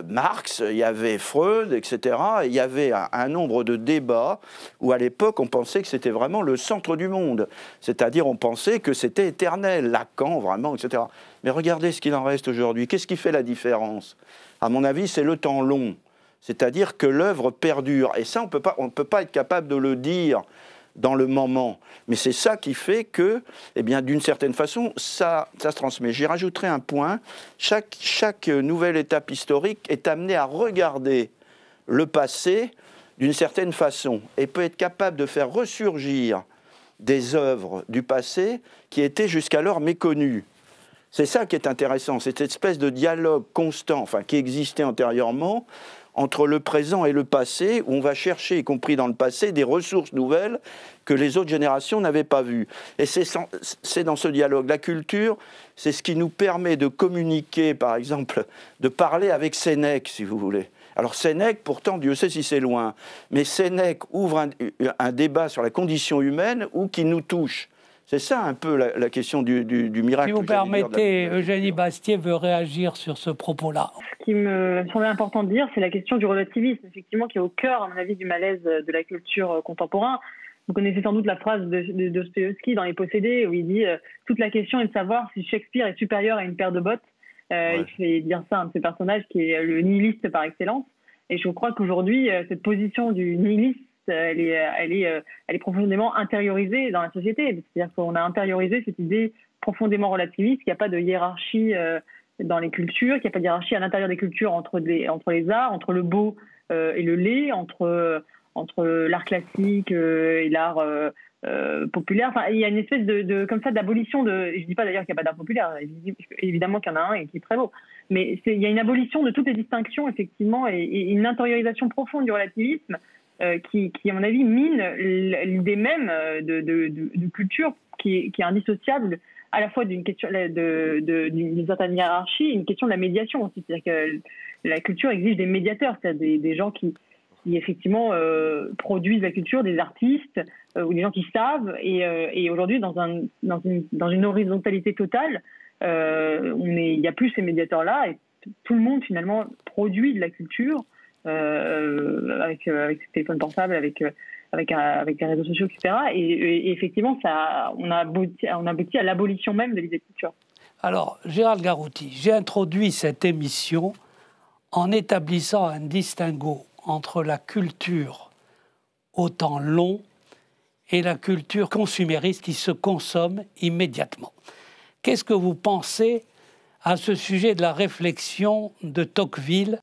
Marx, il y avait Freud, etc. Et il y avait un nombre de débats où, à l'époque, on pensait que c'était vraiment le centre du monde. C'est-à-dire, on pensait que c'était éternel, Lacan, vraiment, etc. Mais regardez ce qu'il en reste aujourd'hui. Qu'est-ce qui fait la différence? À mon avis, c'est le temps long. C'est-à-dire que l'œuvre perdure. Et ça, on ne peut pas être capable de le dire dans le moment. Mais c'est ça qui fait que, eh bien, d'une certaine façon, ça se transmet. J'y rajouterai un point. Chaque nouvelle étape historique est amenée à regarder le passé d'une certaine façon et peut être capable de faire ressurgir des œuvres du passé qui étaient jusqu'alors méconnues. C'est ça qui est intéressant, cette espèce de dialogue constant, enfin, qui existait antérieurement, entre le présent et le passé, où on va chercher, y compris dans le passé, des ressources nouvelles que les autres générations n'avaient pas vues. Et c'est dans ce dialogue. La culture, c'est ce qui nous permet de communiquer, par exemple, de parler avec Sénèque, si vous voulez. Alors Sénèque, pourtant, Dieu sait si c'est loin, mais Sénèque ouvre un débat sur la condition humaine ou qui nous touche. C'est ça un peu la question du miracle. Si vous permettez, Eugénie Bastier veut réagir sur ce propos-là. Ce qui me semblait important de dire, c'est la question du relativisme, effectivement, qui est au cœur, à mon avis, du malaise de la culture contemporaine. Vous connaissez sans doute la phrase de Dostoïevski dans Les Possédés, où il dit toute la question est de savoir si Shakespeare est supérieur à une paire de bottes. Ouais. Il fait dire ça à un de ses personnages qui est le nihiliste par excellence. Et je crois qu'aujourd'hui, cette position du nihiliste, elle est profondément intériorisée dans la société. C'est-à-dire qu'on a intériorisé cette idée profondément relativiste, qu'il n'y a pas de hiérarchie dans les cultures, qu'il n'y a pas de hiérarchie à l'intérieur des cultures entre les arts, entre le beau et le laid, entre l'art classique et l'art populaire. Enfin, il y a une espèce comme ça d'abolition de. Je ne dis pas d'ailleurs qu'il n'y a pas d'art populaire. Évidemment qu'il y en a un et qui est très beau. Mais il y a une abolition de toutes les distinctions, effectivement, et une intériorisation profonde du relativisme qui, à mon avis, mine l'idée même de culture qui est indissociable à la fois d'une question d'une certaine hiérarchie et une question de la médiation aussi. C'est-à-dire que la culture exige des médiateurs, c'est-à-dire des gens qui effectivement produisent la culture, des artistes ou des gens qui savent. Et aujourd'hui, dans une horizontalité totale, il n'y a plus ces médiateurs-là et tout le monde finalement produit de la culture avec ses téléphones portables, avec les réseaux sociaux, etc. Et effectivement, on a abouti à l'abolition même de l'idée de culture. Alors, Gérald Garouti, j'ai introduit cette émission en établissant un distinguo entre la culture au temps long et la culture consumériste qui se consomme immédiatement. Qu'est-ce que vous pensez à ce sujet de la réflexion de Tocqueville ?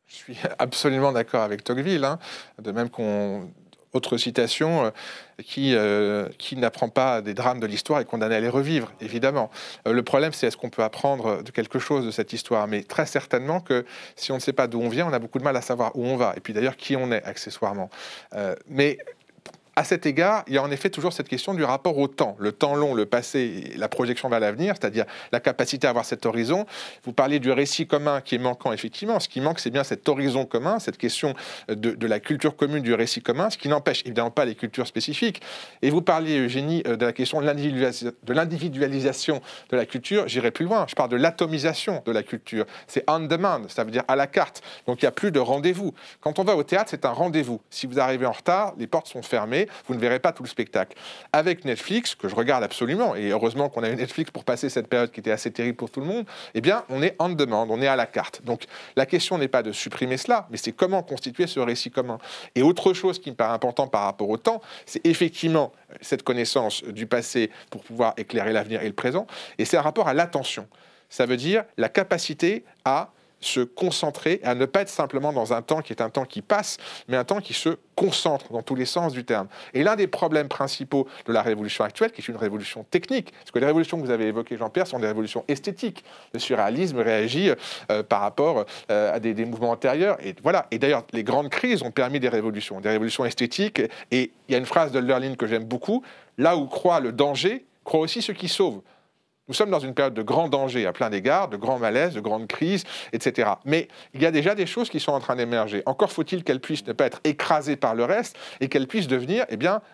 Je suis absolument d'accord avec Tocqueville, hein. De même autre citation, qui n'apprend pas des drames de l'histoire est condamné à les revivre, évidemment. Le problème, c'est est-ce qu'on peut apprendre de quelque chose de cette histoire. Mais très certainement que si on ne sait pas d'où on vient, on a beaucoup de mal à savoir où on va. Et puis d'ailleurs, qui on est, accessoirement. Mais à cet égard, il y a en effet toujours cette question du rapport au temps. Le temps long, le passé, la projection vers l'avenir, c'est-à-dire la capacité à avoir cet horizon. Vous parliez du récit commun qui est manquant, effectivement. Ce qui manque, c'est bien cet horizon commun, cette question de la culture commune, du récit commun, ce qui n'empêche évidemment pas les cultures spécifiques. Et vous parliez, Eugénie, de la question de l'individualisation de la culture. J'irai plus loin. Je parle de l'atomisation de la culture. C'est on demand, ça veut dire à la carte. Donc il n'y a plus de rendez-vous. Quand on va au théâtre, c'est un rendez-vous. Si vous arrivez en retard, les portes sont fermées. Vous ne verrez pas tout le spectacle. Avec Netflix, que je regarde absolument, et heureusement qu'on a eu Netflix pour passer cette période qui était assez terrible pour tout le monde, eh bien, on est on demand, on est à la carte. Donc, la question n'est pas de supprimer cela, mais c'est comment constituer ce récit commun. Et autre chose qui me paraît important par rapport au temps, c'est effectivement cette connaissance du passé pour pouvoir éclairer l'avenir et le présent, et c'est un rapport à l'attention. Ça veut dire la capacité à se concentrer, à ne pas être simplement dans un temps qui est un temps qui passe, mais un temps qui se concentre dans tous les sens du terme. Et l'un des problèmes principaux de la révolution actuelle, qui est une révolution technique, parce que les révolutions que vous avez évoquées, Jean-Pierre, sont des révolutions esthétiques. Le surréalisme réagit par rapport à des mouvements antérieurs. Et voilà. Et d'ailleurs, les grandes crises ont permis des révolutions esthétiques. Et il y a une phrase de Lurline que j'aime beaucoup, là où croit le danger, croit aussi ce qui sauve. Nous sommes dans une période de grand danger à plein d'égards, de grands malaises, de grandes crises, etc. Mais il y a déjà des choses qui sont en train d'émerger. Encore faut-il qu'elles puissent ne pas être écrasées par le reste et qu'elles puissent devenir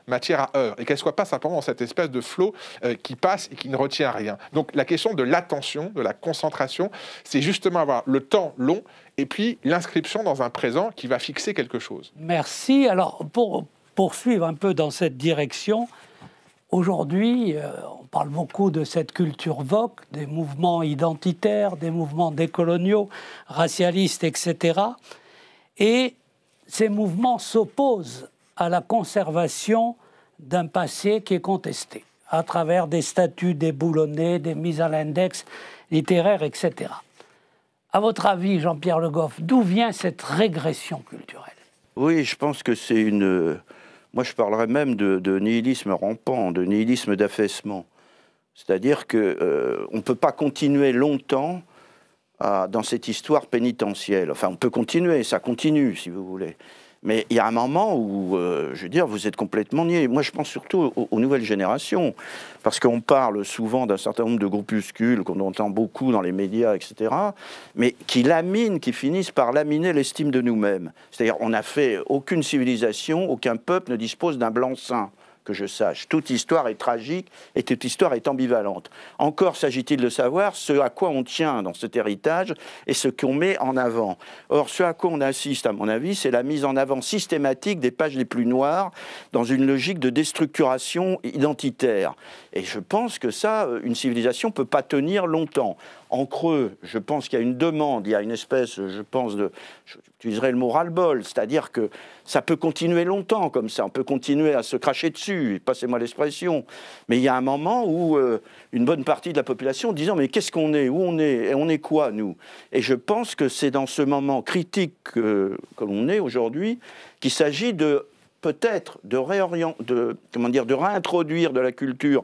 matière à heurts et qu'elles ne soient pas simplement dans cette espèce de flot qui passe et qui ne retient rien. Donc la question de l'attention, de la concentration, c'est justement avoir le temps long et puis l'inscription dans un présent qui va fixer quelque chose. Merci. Alors pour poursuivre un peu dans cette direction, aujourd'hui, on parle beaucoup de cette culture woke, des mouvements identitaires, des mouvements décoloniaux, racialistes, etc. Et ces mouvements s'opposent à la conservation d'un passé qui est contesté, à travers des statuts déboulonnés, des mises à l'index littéraires, etc. À votre avis, Jean-Pierre Le Goff, d'où vient cette régression culturelle ? Oui, je pense que c'est une... Moi, je parlerais même de nihilisme rampant, de nihilisme d'affaissement. C'est-à-dire qu'on ne peut pas continuer longtemps dans cette histoire pénitentielle. Enfin, on peut continuer, ça continue, si vous voulez. Mais il y a un moment où, je veux dire, vous êtes complètement niais. Moi, je pense surtout aux nouvelles générations. Parce qu'on parle souvent d'un certain nombre de groupuscules qu'on entend beaucoup dans les médias, etc., mais qui finissent par laminer l'estime de nous-mêmes. C'est-à-dire, on n'a fait aucune civilisation, aucun peuple ne dispose d'un blanc-seing, que je sache. Toute histoire est tragique et toute histoire est ambivalente. Encore s'agit-il de savoir ce à quoi on tient dans cet héritage et ce qu'on met en avant. Or, ce à quoi on assiste, à mon avis, c'est la mise en avant systématique des pages les plus noires dans une logique de déstructuration identitaire. Et je pense que ça, une civilisation ne peut pas tenir longtemps. En creux, je pense qu'il y a une demande, il y a une espèce, je pense, j'utiliserai le mot ras-le-bol, c'est-à-dire que ça peut continuer longtemps comme ça, on peut continuer à se cracher dessus, passez-moi l'expression, mais il y a un moment où une bonne partie de la population disant « mais qu'est-ce qu'on est, où on est, et on est quoi, nous ?» Et je pense que c'est dans ce moment critique que l'on est aujourd'hui qu'il s'agit peut-être de réintroduire de la culture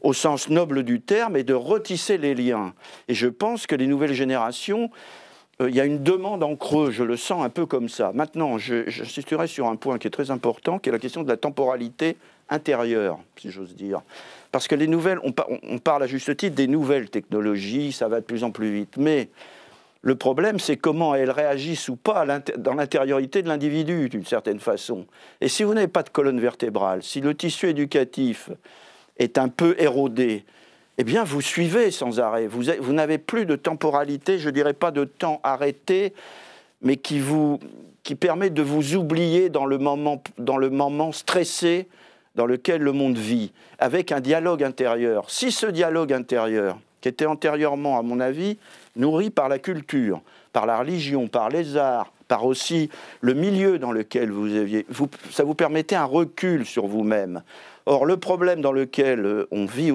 au sens noble du terme, et de retisser les liens. Et je pense que les nouvelles générations, il y a une demande en creux, je le sens un peu comme ça. Maintenant, j'insisterai sur un point qui est très important, qui est la question de la temporalité intérieure, si j'ose dire. Parce que les nouvelles, on parle à juste titre des nouvelles technologies, ça va de plus en plus vite, mais le problème, c'est comment elles réagissent ou pas dans l'intériorité de l'individu, d'une certaine façon. Et si vous n'avez pas de colonne vertébrale, si le tissu éducatif est un peu érodé, eh bien, vous suivez sans arrêt. Vous n'avez plus de temporalité, je ne dirais pas de temps arrêté, mais qui permet de vous oublier dans le moment stressé dans lequel le monde vit, avec un dialogue intérieur. Si ce dialogue intérieur, qui était antérieurement, à mon avis, nourri par la culture, par la religion, par les arts, par aussi le milieu dans lequel ça vous permettait un recul sur vous-même. Or, le problème dans lequel on vit,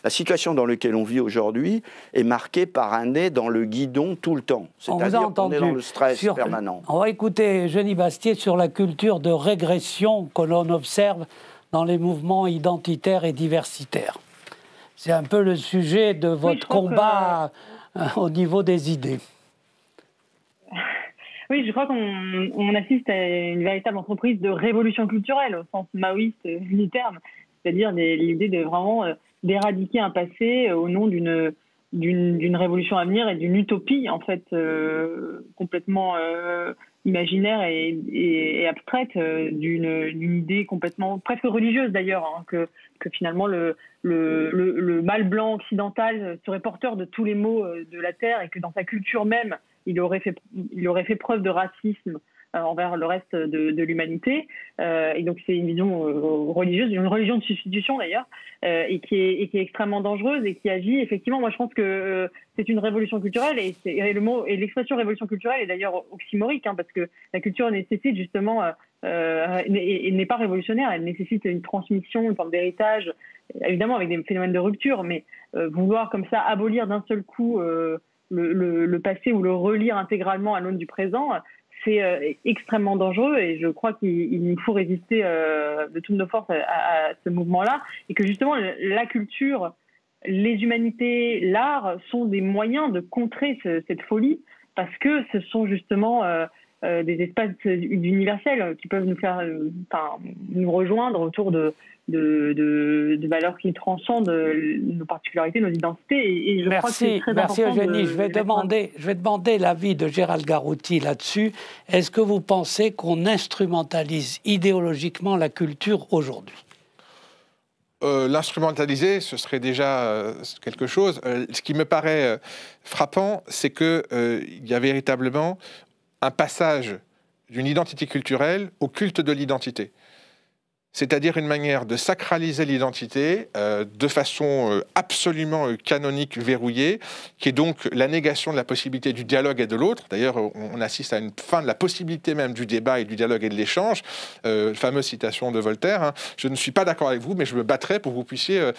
la situation dans laquelle on vit aujourd'hui est marquée par un nez dans le guidon tout le temps. C'est-à-dire qu'on est dans le stress permanent. On va écouter Eugénie Bastier sur la culture de régression que l'on observe dans les mouvements identitaires et diversitaires. C'est un peu le sujet de votre combat au niveau des idées. Oui, je crois qu'on assiste à une véritable entreprise de révolution culturelle, au sens maoïste du terme, c'est-à-dire l'idée de vraiment d'éradiquer un passé au nom d'une révolution à venir et d'une utopie, en fait, complètement imaginaire et abstraite, d'une idée complètement, presque religieuse d'ailleurs, hein, que finalement le mâle blanc occidental serait porteur de tous les maux de la Terre et que dans sa culture même, il aurait fait preuve de racisme envers le reste de l'humanité. Et donc c'est une vision religieuse, une religion de substitution d'ailleurs, et qui est extrêmement dangereuse et qui agit effectivement. Moi je pense que c'est une révolution culturelle et l'expression révolution culturelle est d'ailleurs oxymorique, hein, parce que la culture nécessite justement et n'est pas révolutionnaire, elle nécessite une transmission, une forme d'héritage, évidemment avec des phénomènes de rupture, mais vouloir comme ça abolir d'un seul coup le passé ou le relire intégralement à l'aune du présent, c'est extrêmement dangereux et je crois qu'il nous faut résister de toutes nos forces à ce mouvement-là et que justement la culture, les humanités, l'art sont des moyens de contrer cette folie parce que ce sont justement des espaces universels qui peuvent nous faire, nous rejoindre autour de valeurs qui transcendent nos particularités, nos identités. Et je crois que c'est très important. Merci Eugénie. Je vais demander l'avis de Gérald Garouti là-dessus. Est-ce que vous pensez qu'on instrumentalise idéologiquement la culture aujourd'hui ? L'instrumentaliser, ce serait déjà quelque chose. Ce qui me paraît frappant, c'est qu'il y a véritablement un passage d'une identité culturelle au culte de l'identité. C'est-à-dire une manière de sacraliser l'identité de façon absolument canonique, verrouillée, qui est donc la négation de la possibilité du dialogue et de l'autre. D'ailleurs, on assiste à une fin de la possibilité même du débat et du dialogue et de l'échange. Fameuse citation de Voltaire, hein, « Je ne suis pas d'accord avec vous, mais je me battrai pour que vous puissiez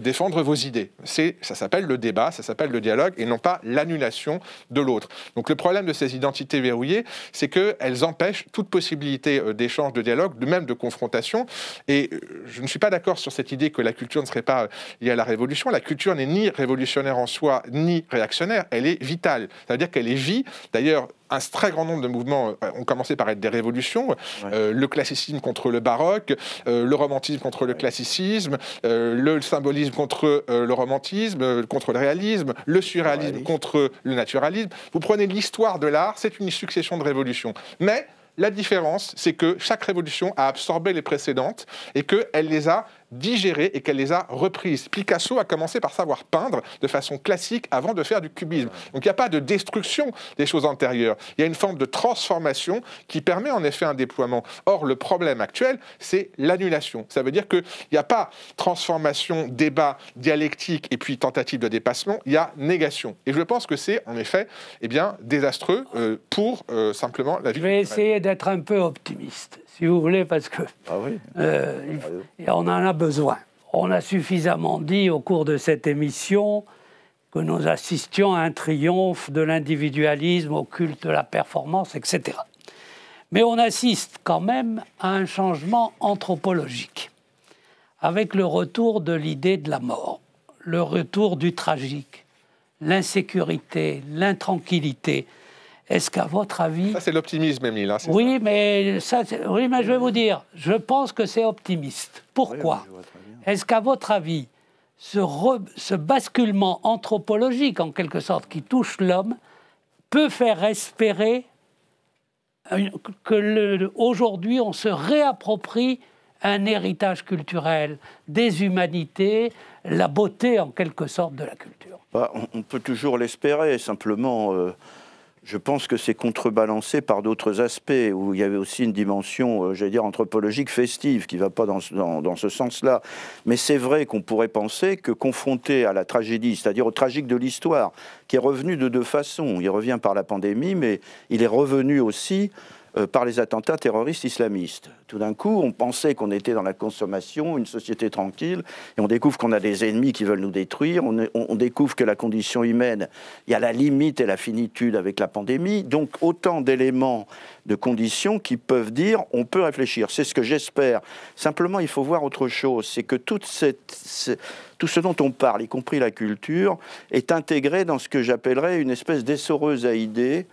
défendre vos idées ». Ça s'appelle le débat, ça s'appelle le dialogue, et non pas l'annulation de l'autre. Donc le problème de ces identités verrouillées, c'est qu'elles empêchent toute possibilité d'échange, de dialogue, même de confrontation, Et je ne suis pas d'accord sur cette idée que la culture ne serait pas liée à la révolution. La culture n'est ni révolutionnaire en soi, ni réactionnaire. Elle est vitale. Ça veut dire qu'elle est vie. D'ailleurs, un très grand nombre de mouvements ont commencé par être des révolutions. Le classicisme contre le baroque, le romantisme contre le classicisme, le symbolisme contre le romantisme, contre le réalisme, le surréalisme contre le naturalisme. Vous prenez l'histoire de l'art, c'est une succession de révolutions. Mais la différence, c'est que chaque révolution a absorbé les précédentes et qu'elle les a digérées et qu'elle les a reprises. Picasso a commencé par savoir peindre de façon classique avant de faire du cubisme. Donc il n'y a pas de destruction des choses antérieures. Il y a une forme de transformation qui permet en effet un déploiement. Or, le problème actuel, c'est l'annulation. Ça veut dire qu'il n'y a pas transformation, débat, dialectique et puis tentative de dépassement, il y a négation. Et je pense que c'est en effet désastreux pour simplement la vie. Je vais essayer d'être un peu optimiste, si vous voulez, parce que on en a besoin. On a suffisamment dit au cours de cette émission que nous assistions à un triomphe de l'individualisme, au culte de la performance, etc. Mais on assiste quand même à un changement anthropologique, avec le retour de l'idée de la mort, le retour du tragique, l'insécurité, l'intranquillité. Est-ce qu'à votre avis... Ça, c'est l'optimisme, Émile. Hein, oui, mais je vais vous dire, je pense que c'est optimiste. Pourquoi? Est-ce qu'à votre avis, ce basculement anthropologique, en quelque sorte, qui touche l'homme, peut faire espérer qu'aujourd'hui, on se réapproprie un héritage culturel, des humanités, la beauté, en quelque sorte, de la culture? On peut toujours l'espérer, simplement... je pense que c'est contrebalancé par d'autres aspects, où il y avait aussi une dimension, j'allais dire, anthropologique festive, qui ne va pas dans ce sens-là. Mais c'est vrai qu'on pourrait penser que confronté à la tragédie, c'est-à-dire au tragique de l'histoire, qui est revenu de deux façons. Il revient par la pandémie, mais il est revenu aussi par les attentats terroristes islamistes. Tout d'un coup, on pensait qu'on était dans la consommation, une société tranquille, et on découvre qu'on a des ennemis qui veulent nous détruire, on découvre que la condition humaine, il y a la limite et la finitude avec la pandémie, donc autant d'éléments, de conditions qui peuvent dire on peut réfléchir. C'est ce que j'espère. Simplement, il faut voir autre chose, c'est que tout ce dont on parle, y compris la culture, est intégré dans ce que j'appellerais une espèce d'essoreuse à idées,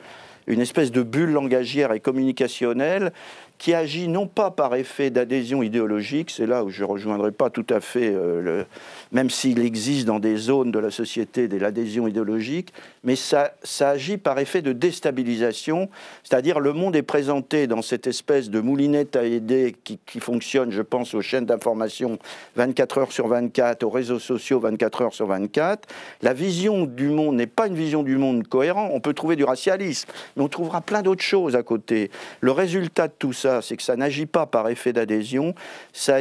une espèce de bulle langagière et communicationnelle qui agit non pas par effet d'adhésion idéologique, c'est là où je ne rejoindrai pas tout à fait, même s'il existe dans des zones de la société de l'adhésion idéologique, mais ça agit par effet de déstabilisation, c'est-à-dire le monde est présenté dans cette espèce de moulinette à idées qui fonctionne, je pense, aux chaînes d'information 24 heures sur 24, aux réseaux sociaux 24 heures sur 24. La vision du monde n'est pas une vision du monde cohérente, on peut trouver du racialisme, mais on trouvera plein d'autres choses à côté. Le résultat de tout ça, c'est que ça n'agit pas par effet d'adhésion, ça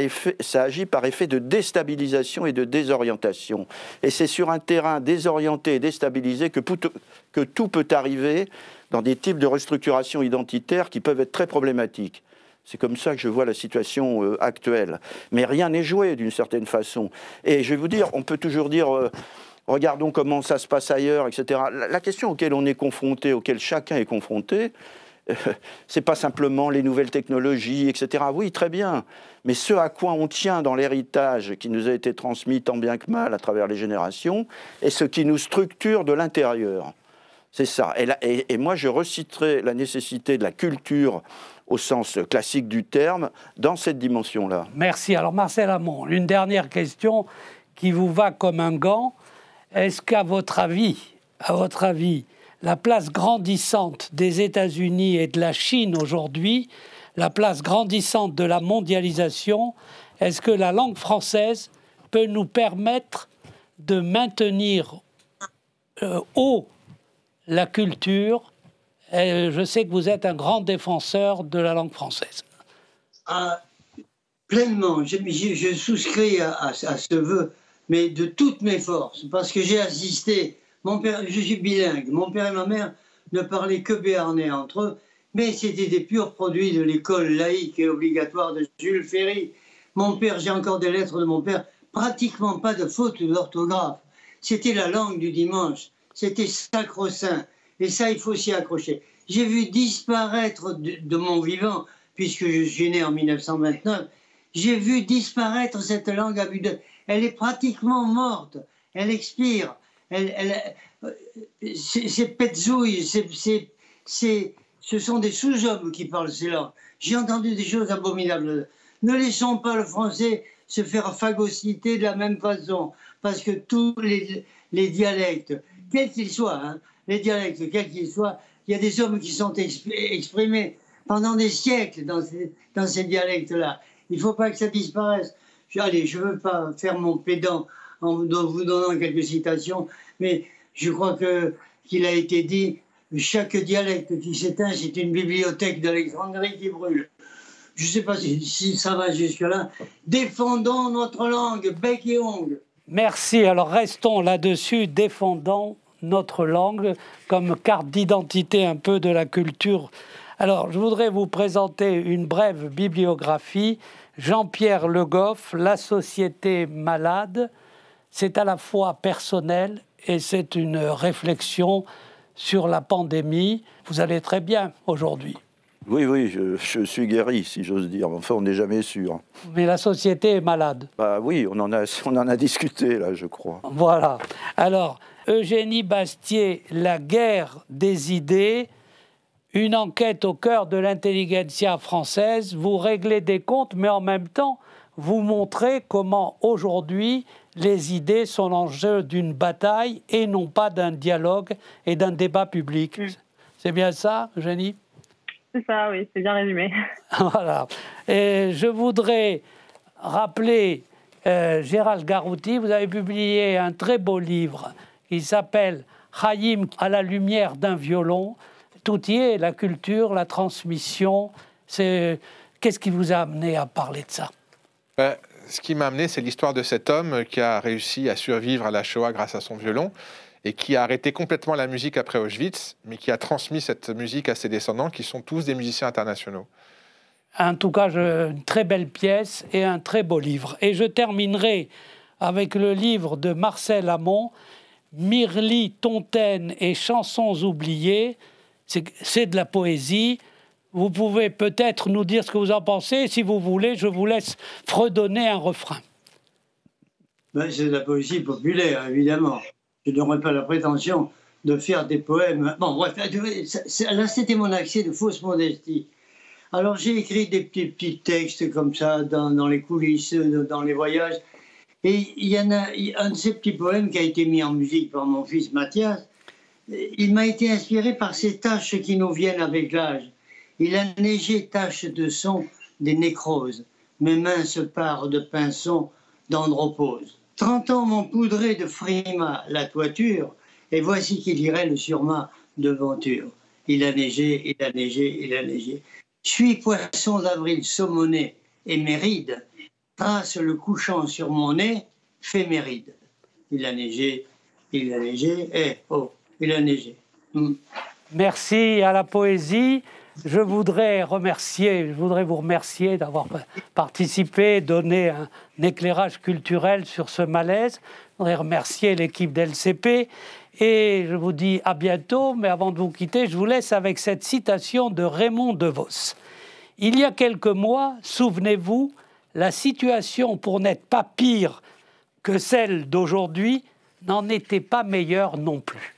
agit par effet de déstabilisation et de désorientation. Et c'est sur un terrain désorienté et déstabilisé que tout peut arriver dans des types de restructuration identitaire qui peuvent être très problématiques. C'est comme ça que je vois la situation actuelle. Mais rien n'est joué d'une certaine façon. Et je vais vous dire, on peut toujours dire... regardons comment ça se passe ailleurs, etc. La question auquel on est confronté, auquel chacun est confronté, c'est pas simplement les nouvelles technologies, etc. Oui, très bien. Mais ce à quoi on tient dans l'héritage qui nous a été transmis tant bien que mal à travers les générations, est ce qui nous structure de l'intérieur. C'est ça. Et moi, je reciterai la nécessité de la culture au sens classique du terme dans cette dimension-là. Merci. Alors, Marcel Amont, une dernière question qui vous va comme un gant. Est-ce qu'à votre avis, la place grandissante des États-Unis et de la Chine aujourd'hui, la place grandissante de la mondialisation, est-ce que la langue française peut nous permettre de maintenir haut la culture? Et je sais que vous êtes un grand défenseur de la langue française. Pleinement, je souscris à ce vœu, mais de toutes mes forces, parce que j'ai assisté. Mon père, je suis bilingue, mon père et ma mère ne parlaient que béarnais entre eux, mais c'était des purs produits de l'école laïque et obligatoire de Jules Ferry. Mon père, j'ai encore des lettres de mon père, pratiquement pas de faute d'orthographe. C'était la langue du dimanche, c'était sacro-saint, et ça, il faut s'y accrocher. J'ai vu disparaître de mon vivant, puisque je suis né en 1929, J'ai vu disparaître cette langue à vue d'œil. Elle est pratiquement morte. Elle expire. C'est petzouille. Ce sont des sous-hommes qui parlent ces langues. J'ai entendu des choses abominables. Ne laissons pas le français se faire phagocyter de la même façon. Parce que tous les dialectes, quels qu'ils soient, hein, les dialectes, quels qu'ils soient, il y a des hommes qui sont exprimés pendant des siècles dans ces dialectes-là. Il ne faut pas que ça disparaisse. Allez, je ne veux pas faire mon pédant en vous donnant quelques citations, mais je crois qu'il a été dit, chaque dialecte qui s'éteint, c'est une bibliothèque d'Alexandrie qui brûle. Je ne sais pas si ça va jusque-là. Défendons notre langue, bec et ongle. Merci. Alors restons là-dessus, défendons notre langue comme carte d'identité un peu de la culture. Alors, je voudrais vous présenter une brève bibliographie. Jean-Pierre Le Goff, La société malade. C'est à la fois personnel et c'est une réflexion sur la pandémie. Vous allez très bien aujourd'hui. Oui, oui, je suis guéri, si j'ose dire. Enfin, on n'est jamais sûr. Mais la société est malade. Bah oui, on en a discuté, là, je crois. Voilà. Alors, Eugénie Bastier, La guerre des idées, une enquête au cœur de l'intelligentsia française. Vous réglez des comptes, mais en même temps, vous montrez comment, aujourd'hui, les idées sont l'enjeu d'une bataille et non pas d'un dialogue et d'un débat public. C'est bien ça, Eugénie ? C'est ça, oui, c'est bien résumé. Voilà. Et je voudrais rappeler Gérald Garouti. Vous avez publié un très beau livre qui s'appelle « Chaim à la lumière d'un violon ». Tout y est, la culture, la transmission. Qu'est-ce qui vous a amené à parler de ça ? Ce qui m'a amené, c'est l'histoire de cet homme qui a réussi à survivre à la Shoah grâce à son violon et qui a arrêté complètement la musique après Auschwitz, mais qui a transmis cette musique à ses descendants, qui sont tous des musiciens internationaux. En tout cas, une très belle pièce et un très beau livre. Et je terminerai avec le livre de Marcel Amont, Mirly-Tontaine et chansons oubliées. C'est de la poésie. Vous pouvez peut-être nous dire ce que vous en pensez. Si vous voulez, je vous laisse fredonner un refrain. Ben, c'est de la poésie populaire, évidemment. Je n'aurais pas la prétention de faire des poèmes. Bon, bref, là, c'était mon accès de fausse modestie. Alors, j'ai écrit des petits textes comme ça dans les coulisses, dans les voyages. Et il y en a un de ces petits poèmes qui a été mis en musique par mon fils Mathias. Il m'a été inspiré par ces taches qui nous viennent avec l'âge. Il a neigé taches de son des nécroses. Mes mains se parent de pinsons d'andropause. 30 ans m'ont poudré de frima la toiture, et voici qu'il irait le surmât de venture. Il a neigé, il a neigé, il a neigé. Suis poisson d'avril saumonné et méride, trace le couchant sur mon nez, fait méride. Il a neigé, il a neigé, il a neigé. Merci à la poésie. Je voudrais vous remercier d'avoir participé, donné un éclairage culturel sur ce malaise. Je voudrais remercier l'équipe d'LCP et je vous dis à bientôt. Mais avant de vous quitter, je vous laisse avec cette citation de Raymond DeVos. Il y a quelques mois, souvenez-vous, la situation, pour n'être pas pire que celle d'aujourd'hui, n'en était pas meilleure non plus.